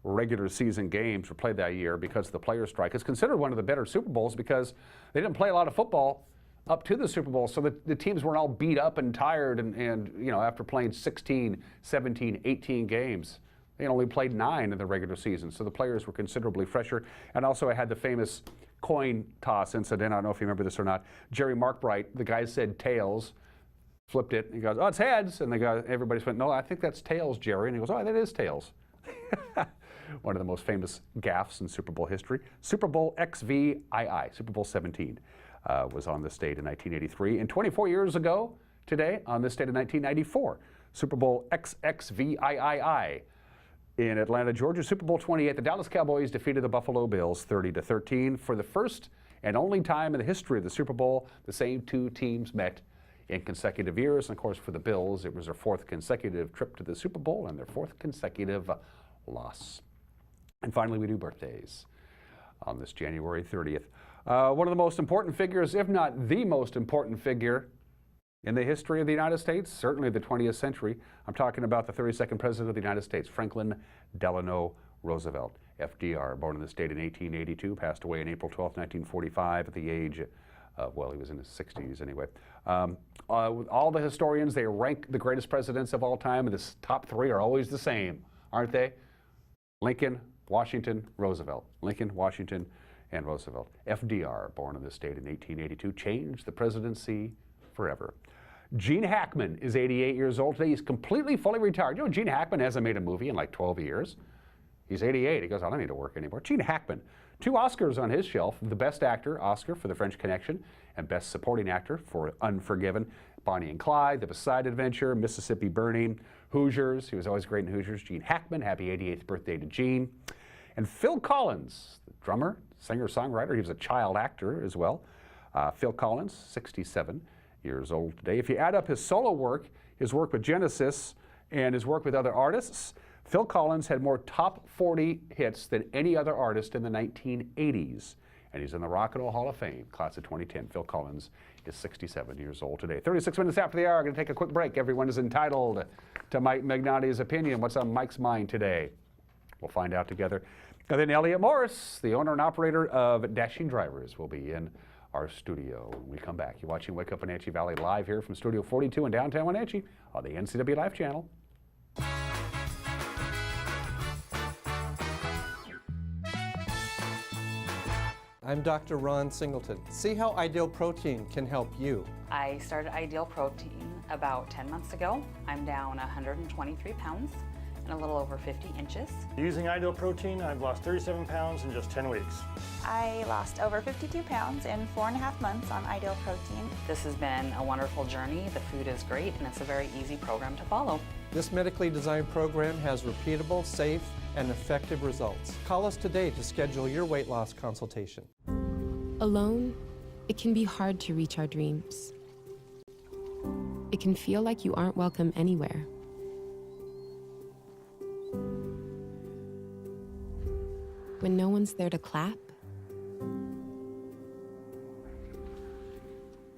regular season games were played that year because of the players' strike. It's considered one of the better Super Bowls because they didn't play a lot of football up to the Super Bowl, so the teams weren't all beat up and tired and you know, after playing 16, 17, 18 games. They only played 9 in the regular season, so the players were considerably fresher. And also I had the famous coin toss incident. I don't know if you remember this or not. Jerry Markbright, the guy said tails, flipped it, and he goes, oh, it's heads. And everybody went, no, I think that's tails, Jerry. And he goes, oh, that is tails. One of the most famous gaffes in Super Bowl history. Super Bowl XVII, Super Bowl 17. Was on this date in 1983. And 24 years ago today, on this date in 1994, Super Bowl XXVII in Atlanta, Georgia. Super Bowl 28, the Dallas Cowboys defeated the Buffalo Bills 30-13. For the first and only time in the history of the Super Bowl, the same two teams met in consecutive years. And of course, for the Bills, it was their 4th consecutive trip to the Super Bowl and their 4th consecutive loss. And finally, we do birthdays on this January 30th. One of the most important figures, if not the most important figure in the history of the United States, certainly the 20th century. I'm talking about the 32nd President of the United States, Franklin Delano Roosevelt. FDR, born in the state in 1882, passed away on April 12, 1945 at the age of, well, he was in his 60s anyway. With all the historians, they rank the greatest presidents of all time, and the top 3 are always the same, aren't they? Lincoln, Washington, Roosevelt. Lincoln, Washington, and Roosevelt. FDR, born in this state in 1882, changed the presidency forever. Gene Hackman is 88 years old today. He's completely, fully retired. You know, Gene Hackman hasn't made a movie in like 12 years. He's 88. He goes, I don't need to work anymore. Gene Hackman, 2 Oscars on his shelf. The Best Actor, Oscar for The French Connection, and Best Supporting Actor for Unforgiven. Bonnie and Clyde, The Beside Adventure, Mississippi Burning, Hoosiers. He was always great in Hoosiers. Gene Hackman, happy 88th birthday to Gene. And Phil Collins, the drummer, singer-songwriter. He was a child actor as well. Phil Collins, 67 years old today. If you add up his solo work, his work with Genesis, and his work with other artists, Phil Collins had more top 40 hits than any other artist in the 1980s. And he's in the Rock and Roll Hall of Fame, class of 2010. Phil Collins is 67 years old today. 36 minutes after the hour, going to take a quick break. Everyone is entitled to Mike Magnotti's opinion. What's on Mike's mind today? We'll find out together. And then Elliot Morris, the owner and operator of Dashing Drivers, will be in our studio when we come back. You're watching Wake Up Wenatchee Valley live here from Studio 42 in downtown Wenatchee on the NCW Live channel. I'm Dr. Ron Singleton. See how Ideal Protein can help you. I started Ideal Protein about 10 months ago. I'm down 123 pounds and a little over 50 inches. Using Ideal Protein, I've lost 37 pounds in just 10 weeks. I lost over 52 pounds in 4.5 months on Ideal Protein. This has been a wonderful journey. The food is great and it's a very easy program to follow. This medically designed program has repeatable, safe, and effective results. Call us today to schedule your weight loss consultation. Alone, it can be hard to reach our dreams. It can feel like you aren't welcome anywhere. When no one's there to clap,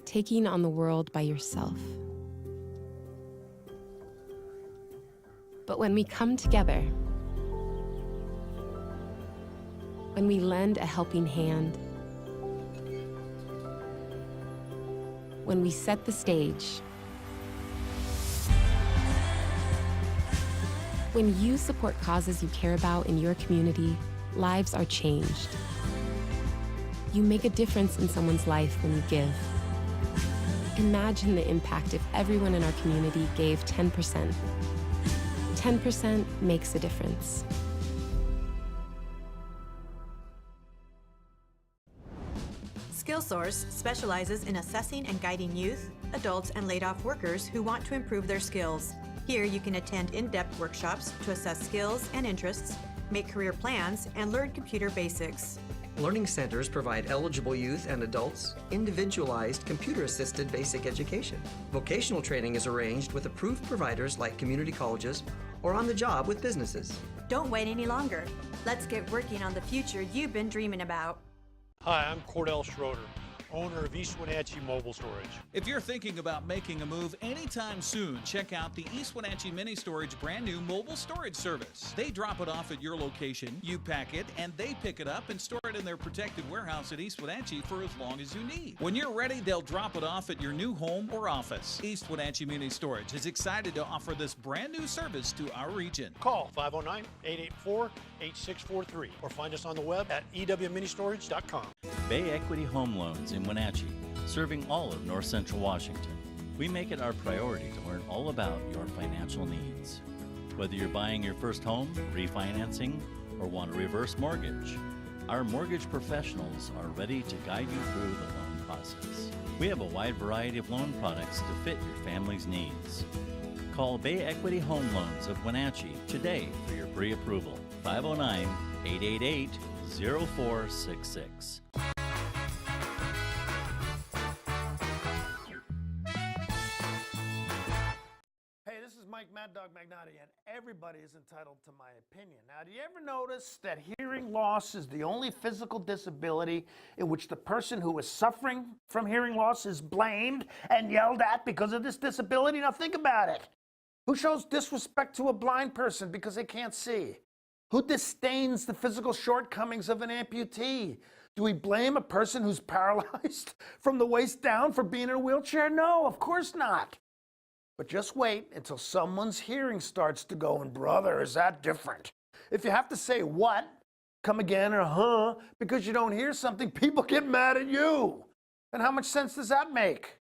taking on the world by yourself. But when we come together, when we lend a helping hand, when we set the stage, when you support causes you care about in your community, lives are changed. You make a difference in someone's life when you give. Imagine the impact if everyone in our community gave 10%. 10% makes a difference. SkillSource specializes in assessing and guiding youth, adults, and laid-off workers who want to improve their skills. Here you can attend in-depth workshops to assess skills and interests, make career plans, and learn computer basics. Learning centers provide eligible youth and adults individualized computer-assisted basic education. Vocational training is arranged with approved providers like community colleges or on the job with businesses. Don't wait any longer. Let's get working on the future you've been dreaming about. Hi, I'm Cordell Schroeder, owner of East Wenatchee Mobile Storage. If you're thinking about making a move anytime soon, check out the East Wenatchee Mini Storage brand new mobile storage service. They drop it off at your location, you pack it, and they pick it up and store it in their protected warehouse at East Wenatchee for as long as you need. When you're ready, they'll drop it off at your new home or office. East Wenatchee Mini Storage is excited to offer this brand new service to our region. Call 509-884-8643 or find us on the web at ewministorage.com. Bay Equity Home Loans in Wenatchee, serving all of North Central Washington. We make it our priority to learn all about your financial needs. Whether you're buying your first home, refinancing, or want a reverse mortgage, our mortgage professionals are ready to guide you through the loan process. We have a wide variety of loan products to fit your family's needs. Call Bay Equity Home Loans of Wenatchee today for your pre-approval. 509-888-0466. Mad Dog Magnotti, and everybody is entitled to my opinion. Now, do you ever notice that hearing loss is the only physical disability in which the person who is suffering from hearing loss is blamed and yelled at because of this disability? Now, think about it. Who shows disrespect to a blind person because they can't see? Who disdains the physical shortcomings of an amputee? Do we blame a person who's paralyzed from the waist down for being in a wheelchair? No, of course not. But just wait until someone's hearing starts to go, and brother, is that different? If you have to say what, come again, or huh, because you don't hear something, people get mad at you. And how much sense does that make?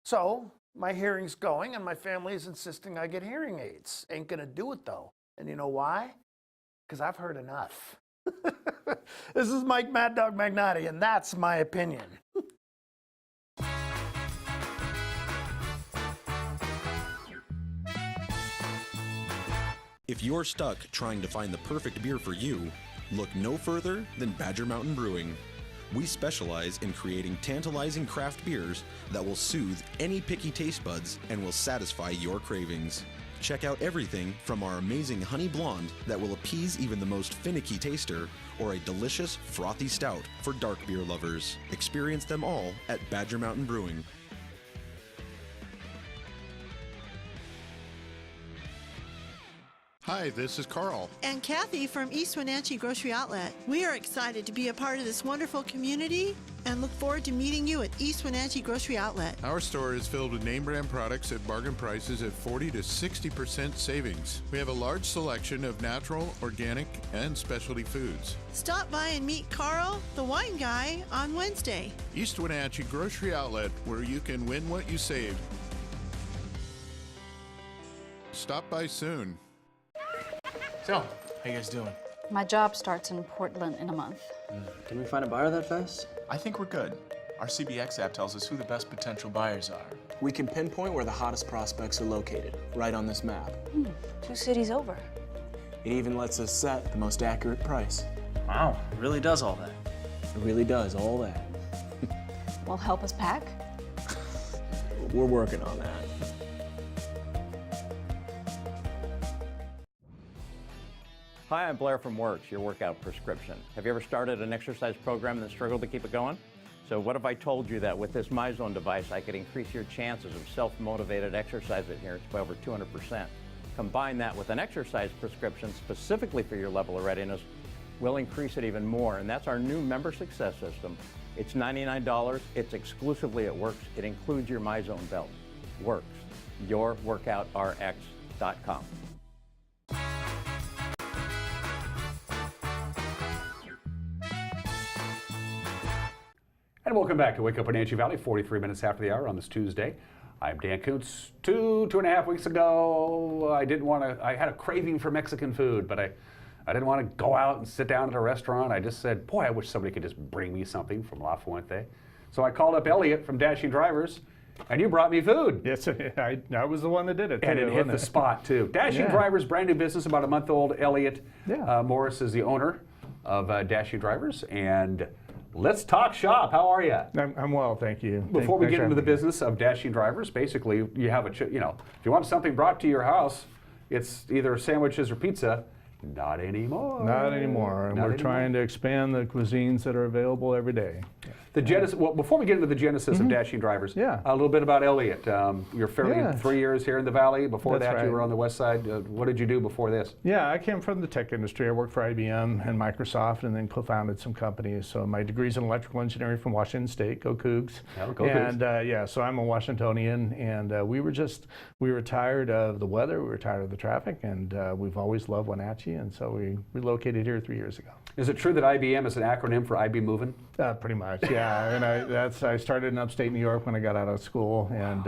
So, my hearing's going, and my family is insisting I get hearing aids. Ain't gonna do it, though. And you know why? Because I've heard enough. This is Mike Mad Dog Magnotti, and that's my opinion. If you're stuck trying to find the perfect beer for you, look no further than Badger Mountain Brewing. We specialize in creating tantalizing craft beers that will soothe any picky taste buds and will satisfy your cravings. Check out everything from our amazing honey blonde that will appease even the most finicky taster, or a delicious frothy stout for dark beer lovers. Experience them all at Badger Mountain Brewing. Hi, this is Carl. And Kathy from East Wenatchee Grocery Outlet. We are excited to be a part of this wonderful community and look forward to meeting you at East Wenatchee Grocery Outlet. Our store is filled with name brand products at bargain prices at 40 to 60% savings. We have a large selection of natural, organic, and specialty foods. Stop by and meet Carl, the wine guy, on Wednesday. East Wenatchee Grocery Outlet, where you can win what you saved. Stop by soon. So, how you guys doing? My job starts in Portland in a month. Can we find a buyer that fast? I think we're good. Our CBX app tells us who the best potential buyers are. We can pinpoint where the hottest prospects are located, right on this map. 2 cities over. It even lets us set the most accurate price. Wow, it really does all that. It really does all that. Will help us pack? We're working on that. Hi, I'm Blair from Works, your workout prescription. Have you ever started an exercise program and struggled to keep it going? So what if I told you that with this MyZone device, I could increase your chances of self-motivated exercise adherence by over 200%. Combine that with an exercise prescription specifically for your level of readiness, we'll increase it even more. And that's our new member success system. It's $99, it's exclusively at Works. It includes your MyZone belt. Works, yourworkoutrx.com. And welcome back to Wake Up Wenatchee Valley, 43 minutes after the hour on this Tuesday. I'm Dan Koontz. Two and a half weeks ago, I had a craving for Mexican food, but I didn't want to go out and sit down at a restaurant. I just said, boy, I wish somebody could just bring me something from La Fuente. So I called up Elliot from Dashing Drivers, and you brought me food. Yes, I was the one that did it. And it hit the spot, too. Dashing Drivers, brand new business, about a month old. Elliot Morris is the owner of Dashing Drivers, and let's talk shop. How are you? I'm well, thank you. Before we get into the business of Dashing Drivers, basically, you have if you want something brought to your house, it's either sandwiches or pizza. Not anymore. Not anymore. And we're trying to expand the cuisines that are available every day. The genesis. Well, before we get into the genesis of Dashing Drivers, a little bit about Elliot. You're fairly 3 years here in the Valley. Before that, you were on the West Side. What did you do before this? Yeah, I came from the tech industry. I worked for IBM and Microsoft, and then co-founded some companies. So my degree's in electrical engineering from Washington State. Go Cougs! Go Cougs. And so I'm a Washingtonian, and we were tired of the weather. We were tired of the traffic, and we've always loved Wenatchee, and so we relocated here 3 years ago. Is it true that IBM is an acronym for IB Movin'? Pretty much, yeah. And I started in upstate New York when I got out of school, and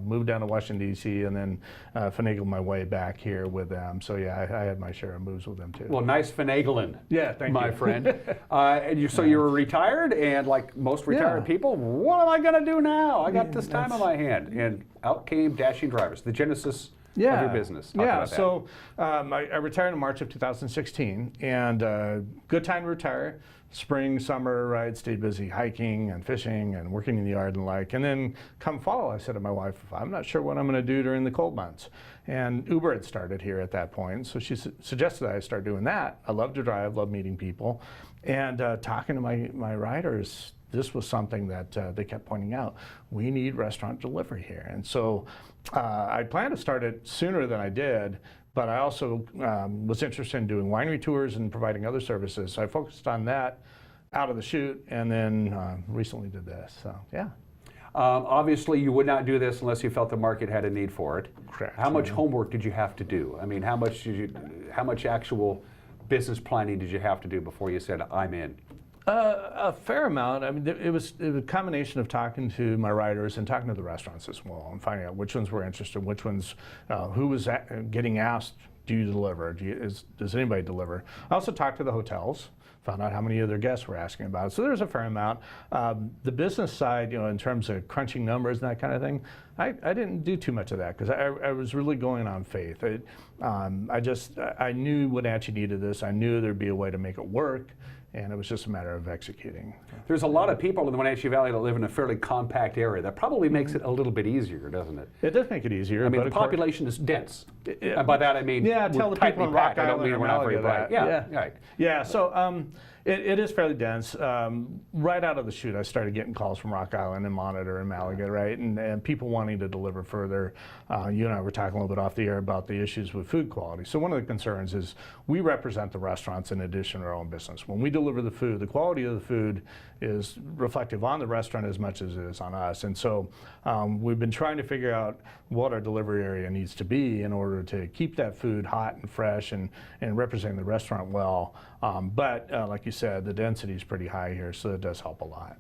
moved down to Washington, D.C., and then finagled my way back here with them. So yeah, I had my share of moves with them too. Well, nice finagling. Yeah, thank you. My friend. And you were retired, and like most retired people, what am I going to do now? I got this time on my hand. And out came Dashing Drivers, the genesis of your business. Talk about that. So I retired in March of 2016, and good time to retire. spring, summer, right, stayed busy hiking and fishing and working in the yard and like. And then come fall, I said to my wife, I'm not sure what I'm going to do during the cold months. And Uber had started here at that point, so she suggested I start doing that. I love to drive, love meeting people. And talking to my riders, this was something that they kept pointing out. We need restaurant delivery here. And so I planned to start it sooner than I did, but I also was interested in doing winery tours and providing other services. So I focused on that out of the chute, and then recently did this, so yeah. Obviously, you would not do this unless you felt the market had a need for it. Correct. How much homework did you have to do? I mean, how much actual business planning did you have to do before you said, I'm in? A fair amount. I mean, it was a combination of talking to my riders and talking to the restaurants as well, and finding out which ones were interested, which ones, who was getting asked, do you deliver? Does anybody deliver? I also talked to the hotels, found out how many of their guests were asking about it. So there's a fair amount. The business side, in terms of crunching numbers and that kind of thing, I didn't do too much of that because I was really going on faith. I knew Wenatchee needed this. I knew there'd be a way to make it work, and it was just a matter of executing. There's a lot of people in the Wenatchee Valley that live in a fairly compact area. That probably makes it a little bit easier, doesn't it? It does make it easier. I mean, the population is dense. And by that I mean, tell the people in Rock Island, we're not very bright. Yeah, right. Yeah, so it is fairly dense. Right out of the chute, I started getting calls from Rock Island and Monitor and Malaga, right? And people wanting to deliver further. You and I were talking a little bit off the air about the issues with food quality. So one of the concerns is we represent the restaurants in addition to our own business. When we deliver the food, the quality of the food is reflective on the restaurant as much as it is on us. And so we've been trying to figure out what our delivery area needs to be in order to keep that food hot and fresh and representing the restaurant well. But like you said, the density is pretty high here, so it does help a lot.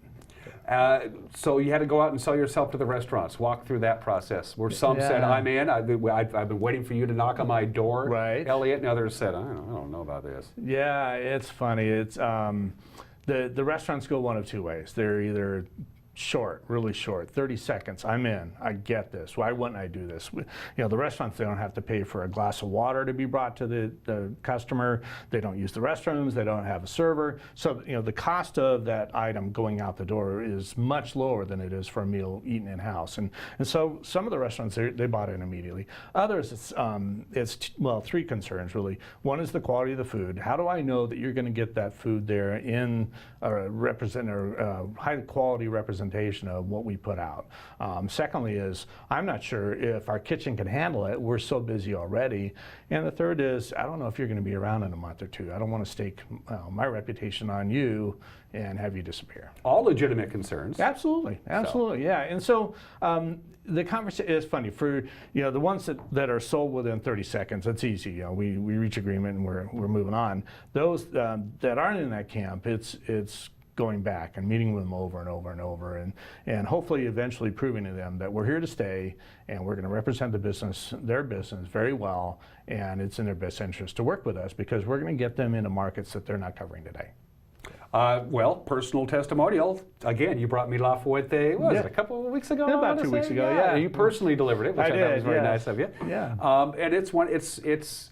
So you had to go out and sell yourself to the restaurants. Walk through that process. Where some said, I'm in. I've been waiting for you to knock on my door, right, Elliot, and others said, I don't know about this. Yeah, it's funny. It's the restaurants go one of two ways. They're either short, really short, 30 seconds, I'm in, I get this, why wouldn't I do this? The restaurants, they don't have to pay for a glass of water to be brought to the customer, they don't use the restrooms, they don't have a server, so the cost of that item going out the door is much lower than it is for a meal eaten in-house, and so some of the restaurants, they bought it immediately. Others, it's three concerns really. One is the quality of the food. How do I know that you're going to get that food there in a high quality representation of what we put out? Secondly is, I'm not sure if our kitchen can handle it. We're so busy already. And the third is, I don't know if you're going to be around in a month or two. I don't want to stake my reputation on you and have you disappear. All legitimate concerns. Absolutely, absolutely, yeah. And so the conversation is funny. For the ones that are sold within 30 seconds, that's easy. We reach agreement and we're moving on. Those that aren't in that camp, it's going back and meeting with them over and over and over, and hopefully eventually proving to them that we're here to stay and we're going to represent their business very well, and it's in their best interest to work with us because we're going to get them into markets that they're not covering today. Personal testimonial. Again, you brought me La Fuente, what was it, a couple of weeks ago? About 2 weeks ago, yeah. You personally delivered it, which I thought was very nice of you. Yeah. And it's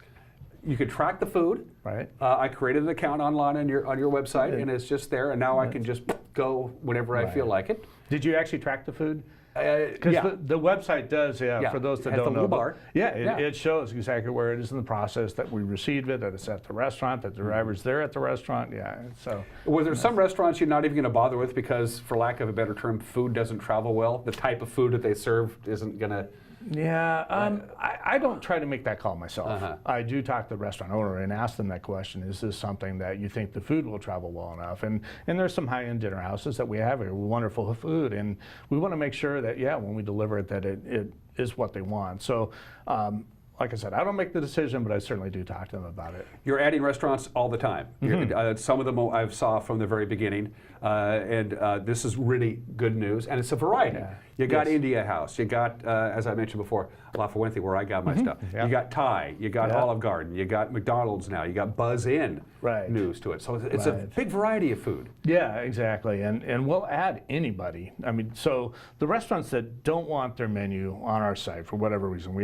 you could track the food. Right. I created an account online on your website, and it's just there, and now I can just go whenever I feel like it. Did you actually track the food? Because the website does, for those that don't know. Bar. It shows exactly where it is in the process, that we received it, that it's at the restaurant, that the driver's there at the restaurant, so. Were there some restaurants you're not even going to bother with because, for lack of a better term, food doesn't travel well? The type of food that they serve isn't going to... Yeah, I don't try to make that call myself. I do talk to the restaurant owner and ask them that question. Is this something that you think the food will travel well enough? And there's some high-end dinner houses that we have here with wonderful food, and we want to make sure that, when we deliver it, that it is what they want. So, like I said, I don't make the decision, but I certainly do talk to them about it. You're adding restaurants all the time. Some of them I've saw from the very beginning, and this is really good news, and it's a variety. You got Yes. India House. You got, as I mentioned before, La Fuente, where I got my stuff. Yeah. You got Thai. You got Yeah. Olive Garden. You got McDonald's now. You got Buzz Inn news to it. So it's a big variety of food. Yeah, exactly. And we'll add anybody. I mean, so the restaurants that don't want their menu on our site for whatever reason,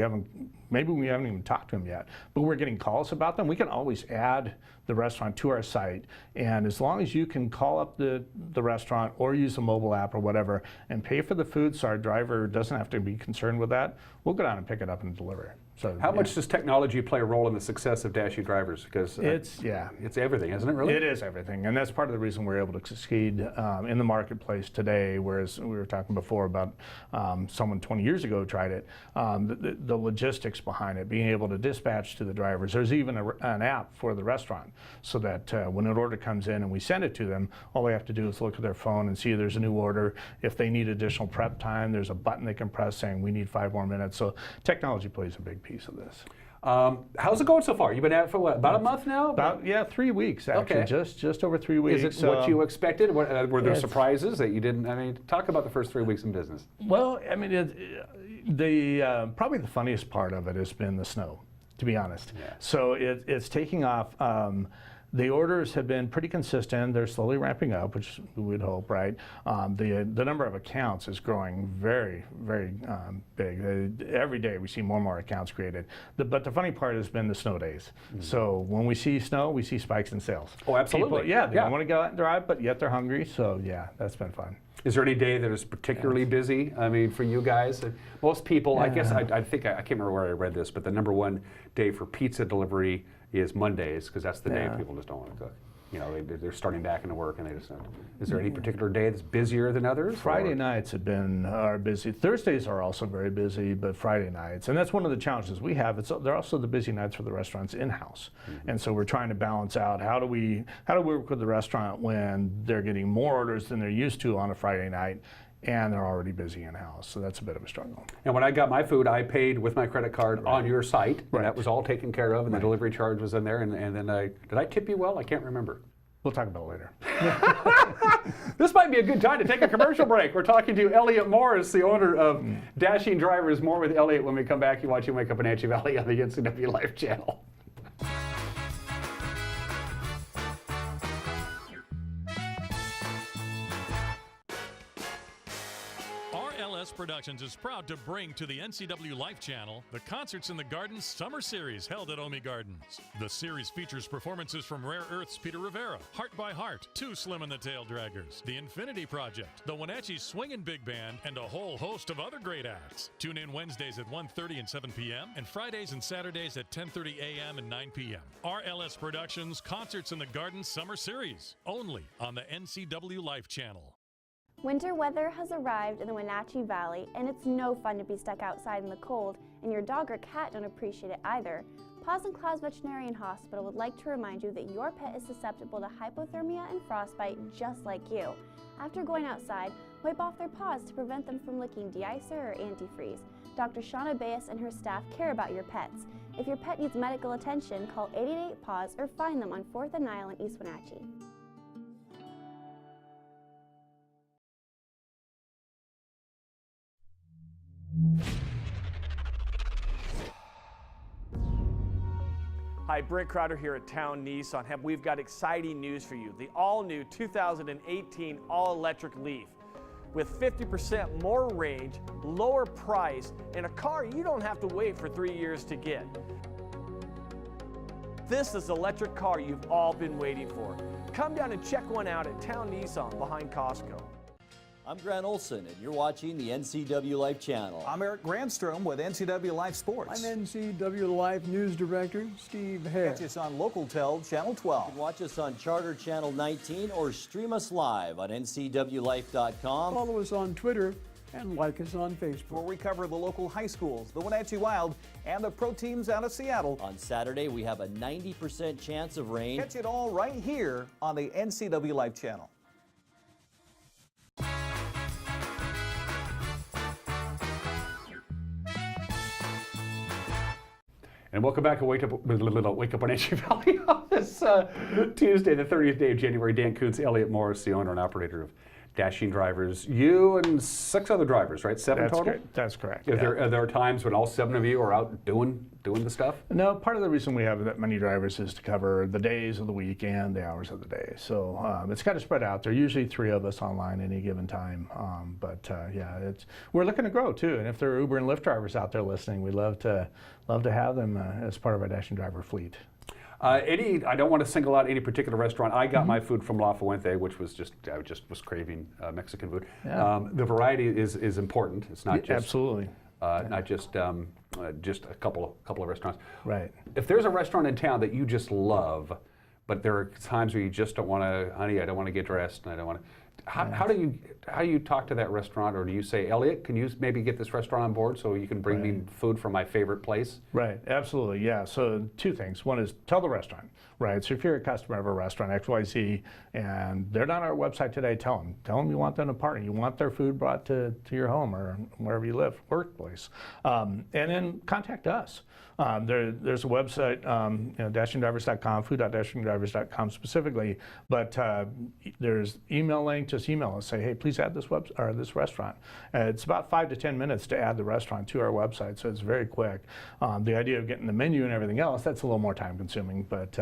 maybe we haven't even talked to them yet, but we're getting calls about them. We can always add the restaurant to our site, and as long as you can call up the restaurant or use a mobile app or whatever and pay for the food so our driver doesn't have to be concerned with that, we'll go down and pick it up and deliver it. So how much does technology play a role in the success of Dash U drivers? Because it's everything, isn't it? Really, it is everything, and that's part of the reason we're able to succeed in the marketplace today. Whereas we were talking before about someone 20 years ago tried it, the logistics behind it, being able to dispatch to the drivers. There's even an app for the restaurant, so that when an order comes in and we send it to them, all they have to do is look at their phone and see there's a new order. If they need additional prep time, there's a button they can press saying we need 5 more minutes. So technology plays a big piece of this. How's it going so far? You've been at it for what, about a month now? About 3 weeks actually, just over 3 weeks. Is it what you expected? Were there surprises that you didn't? I mean, talk about the first 3 weeks in business. Well, I mean, probably the funniest part of it has been the snow, to be honest. Yeah. So it's taking off. The orders have been pretty consistent. They're slowly ramping up, which we would hope, right? The number of accounts is growing very, very big. Every day we see more and more accounts created. But the funny part has been the snow days. Mm-hmm. So when we see snow, we see spikes in sales. Oh, absolutely. People, they don't want to go out and drive, but yet they're hungry. So yeah, that's been fun. Is there any day that is particularly busy? I mean, for you guys, most people. I guess I think I can't remember where I read this, but the number one day for pizza delivery is Mondays, because that's the day people just don't want to cook. You know, they're starting back into work and they just don't. Is there any particular day that's busier than others? Friday nights are busy. Thursdays are also very busy, but Friday nights, and that's one of the challenges we have. They're also the busy nights for the restaurants in-house, and so we're trying to balance out how do we work with the restaurant when they're getting more orders than they're used to on a Friday night, and they're already busy in-house, so that's a bit of a struggle. And when I got my food, I paid with my credit card on your site, and that was all taken care of, and the delivery charge was in there, and then did I tip you well? I can't remember. We'll talk about it later. This might be a good time to take a commercial break. We're talking to Elliot Morris, the owner of Dashing Drivers. More with Elliot when we come back. You watch Wake Up Wenatchee Valley on the NCW Life channel. Productions is proud to bring to the NCW Life channel the Concerts in the Garden Summer Series held at Omi Gardens. The series features performances from Rare Earth's Peter Rivera, Heart by Heart, Too Slim and the Tail Draggers, The Infinity Project, the Wenatchee Swingin' Big Band, and a whole host of other great acts. Tune in Wednesdays at 1:30 and 7 p.m. and Fridays and Saturdays at 10:30 a.m. and 9 p.m. RLS Productions Concerts in the Garden Summer Series, only on the NCW Life channel. Winter weather has arrived in the Wenatchee Valley, and it's no fun to be stuck outside in the cold, and your dog or cat don't appreciate it either. Paws and Claws Veterinarian Hospital would like to remind you that your pet is susceptible to hypothermia and frostbite just like you. After going outside, wipe off their paws to prevent them from licking de-icer or antifreeze. Dr. Shauna Bayes and her staff care about your pets. If your pet needs medical attention, call 888-PAWS or find them on 4th and Nile in East Wenatchee. Hi, Brent Crowder here at Town Nissan. We've got exciting news for you. The all-new 2018 all-electric Leaf with 50% more range, lower price, and a car you don't have to wait for 3 years to get. This is the electric car you've all been waiting for. Come down and check one out at Town Nissan behind Costco. I'm Grant Olson, and you're watching the NCW Life channel. I'm Eric Grandstrom with NCW Life Sports. I'm NCW Life News Director Steve Hare. Catch us on LocalTel Channel 12. You can watch us on Charter Channel 19 or stream us live on ncwlife.com. Follow us on Twitter and like us on Facebook. Where we cover the local high schools, the Wenatchee Wild, and the pro teams out of Seattle. On Saturday, we have a 90% chance of rain. Catch it all right here on the NCW Life channel. And welcome back to Wake Up Wenatchee Valley on this Tuesday, the 30th day of January. Dan Kuntz, Elliot Morris, the owner and operator of Dashing drivers, you and 6 other drivers, right? 7 That's total? correct. That's correct. Are there times when all 7 of you are out doing the stuff? No, part of the reason we have that many drivers is to cover the days of the week and the hours of the day. So it's got to spread out. There are usually 3 of us online at any given time. Yeah, we're looking to grow too. And if there are Uber and Lyft drivers out there listening, we'd love to have them as part of our Dashing Driver fleet. I don't want to single out any particular restaurant. I got my food from La Fuente, which was I just was craving Mexican food. Yeah. The variety is important. It's not just absolutely not just a couple of restaurants. Right. If there's a restaurant in town that you just love, but there are times where you just don't want to, honey, I don't want to get dressed, and I don't want to. How do you talk to that restaurant, or do you say, Elliot, can you maybe get this restaurant on board so you can bring me food from my favorite place? Right, absolutely, yeah. So 2 things. One is tell the restaurant, right? So if you're a customer of a restaurant XYZ and they're not on our website today, tell them you want them to partner. You want their food brought to your home or wherever you live, workplace, and then contact us. There's a website, dashingdrivers.com, food.dashingdrivers.com specifically, but there's email link. Just email us, say, hey, please add this this restaurant. It's about 5 to 10 minutes to add the restaurant to our website, so it's very quick. The idea of getting the menu and everything else, that's a little more time consuming, but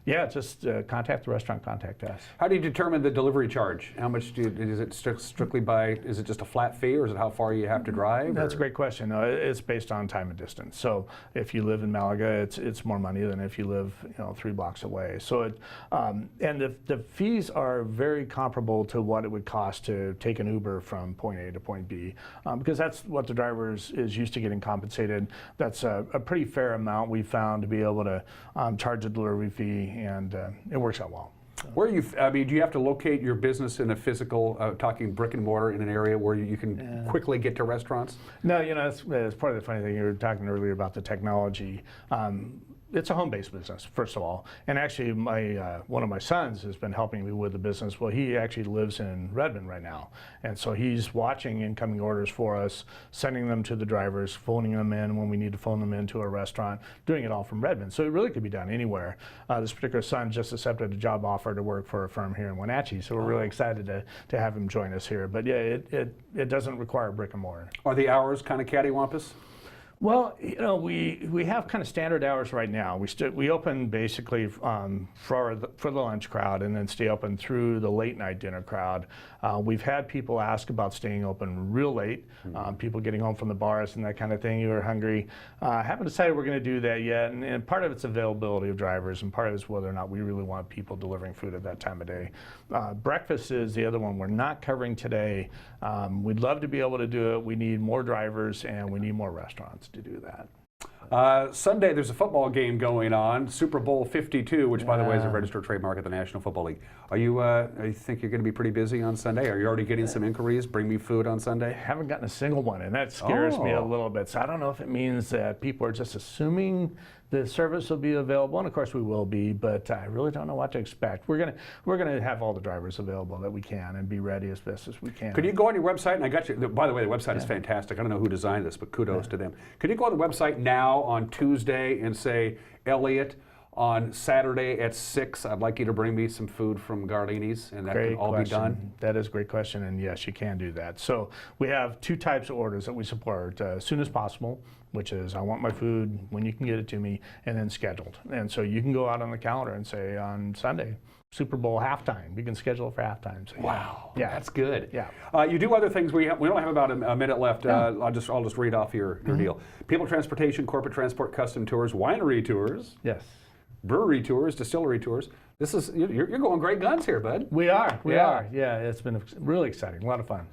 yeah, just contact the restaurant, contact us. How do you determine the delivery charge? How much is it strictly is it just a flat fee, or is it how far you have to drive? That's a great question. It's based on time and distance. So if you live in Malaga, it's more money than if you live 3 blocks away. So and the fees are very comparable to what it would cost to take an Uber from point A to point B, because that's what the driver is used to getting compensated. That's a pretty fair amount we found to be able to charge a delivery fee, and it works out well. Do you have to locate your business in a physical, talking brick and mortar, in an area where you can quickly get to restaurants? No, that's part of the funny thing. You were talking earlier about the technology. It's a home-based business, first of all. And actually, one of my sons has been helping me with the business. Well, he actually lives in Redmond right now. And so he's watching incoming orders for us, sending them to the drivers, phoning them in when we need to phone them into a restaurant, doing it all from Redmond. So it really could be done anywhere. This particular son just accepted a job offer to work for a firm here in Wenatchee. So we're really excited to have him join us here. But yeah, it doesn't require brick and mortar. Are the hours kind of cattywampus? Well, we have kind of standard hours right now. We open basically for the lunch crowd, and then stay open through the late night dinner crowd. We've had people ask about staying open real late, people getting home from the bars and that kind of thing who are hungry. Haven't decided we're going to do that yet, and part of it's availability of drivers, and part of it's whether or not we really want people delivering food at that time of day. Breakfast is the other one we're not covering today. We'd love to be able to do it. We need more drivers, and we need more restaurants to do that. Sunday, there's a football game going on, Super Bowl 52, which, by the way, is a registered trademark of the National Football League. You think you're going to be pretty busy on Sunday? Are you already getting some inquiries? Bring me food on Sunday? I haven't gotten a single one, and that scares me a little bit. So I don't know if it means that people are just assuming the service will be available, and of course we will be, but I really don't know what to expect. We're gonna have all the drivers available that we can and be ready as best as we can. Could you go on your website? And I got you. By the way, the website is fantastic. I don't know who designed this, but kudos to them. Could you go on the website now on Tuesday and say, Elliot, on Saturday at 6, I'd like you to bring me some food from Garlini's, and that can all be done? That is a great question, and yes, you can do that. So we have 2 types of orders that we support. As soon as possible, which is I want my food when you can get it to me, and then scheduled. And so you can go out on the calendar and say on Sunday, Super Bowl halftime. You can schedule it for halftime. So, wow, yeah, that's good. Yeah, you do other things. We only have about a minute left. I'll just read off your deal. People transportation, corporate transport, custom tours, winery tours. Yes. Brewery tours, distillery tours. This is you're going great guns here, bud. We are. Yeah, it's been really exciting. A lot of fun.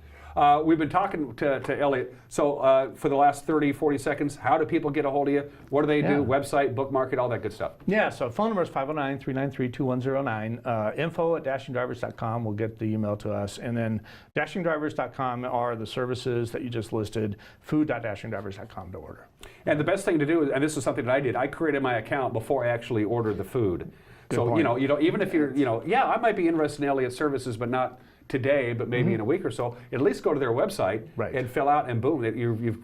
We've been talking to Elliot. So for the last 30, 40 seconds, how do people get a hold of you? What do they do? Website, book market, all that good stuff. Yeah, so phone number is 509-393-2109. info@dashingdrivers.com will get the email to us. And then dashingdrivers.com are the services that you just listed, food.dashingdrivers.com to order. And the best thing to do, and this is something that I did, I created my account before I actually ordered the food. So point. even if you're, I might be interested in Elliott Services, but not today, but maybe in a week or so. At least go to their website and fill out, and boom,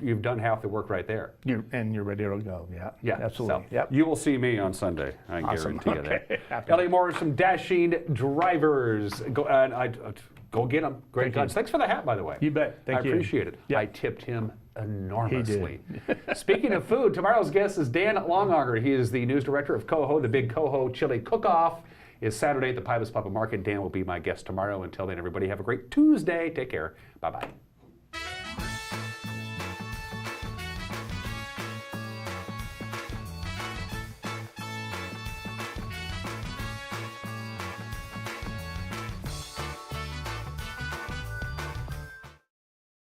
you've done half the work right there. You're ready to go. Yeah, absolutely. So you will see me on Sunday. I Awesome. guarantee you Okay. that. Elliot Morris from Dashing Drivers. Go get them. Great guns. Thanks for the hat, by the way. You bet. Thank you. I appreciate it. Yep. I tipped him enormously. He did. Speaking of food, tomorrow's guest is Dan Longauger. He is the news director of Coho. The big Coho Chili Cook-Off is Saturday at the Pybus Papa Market. Dan will be my guest tomorrow. Until then, everybody have a great Tuesday. Take care. Bye-bye.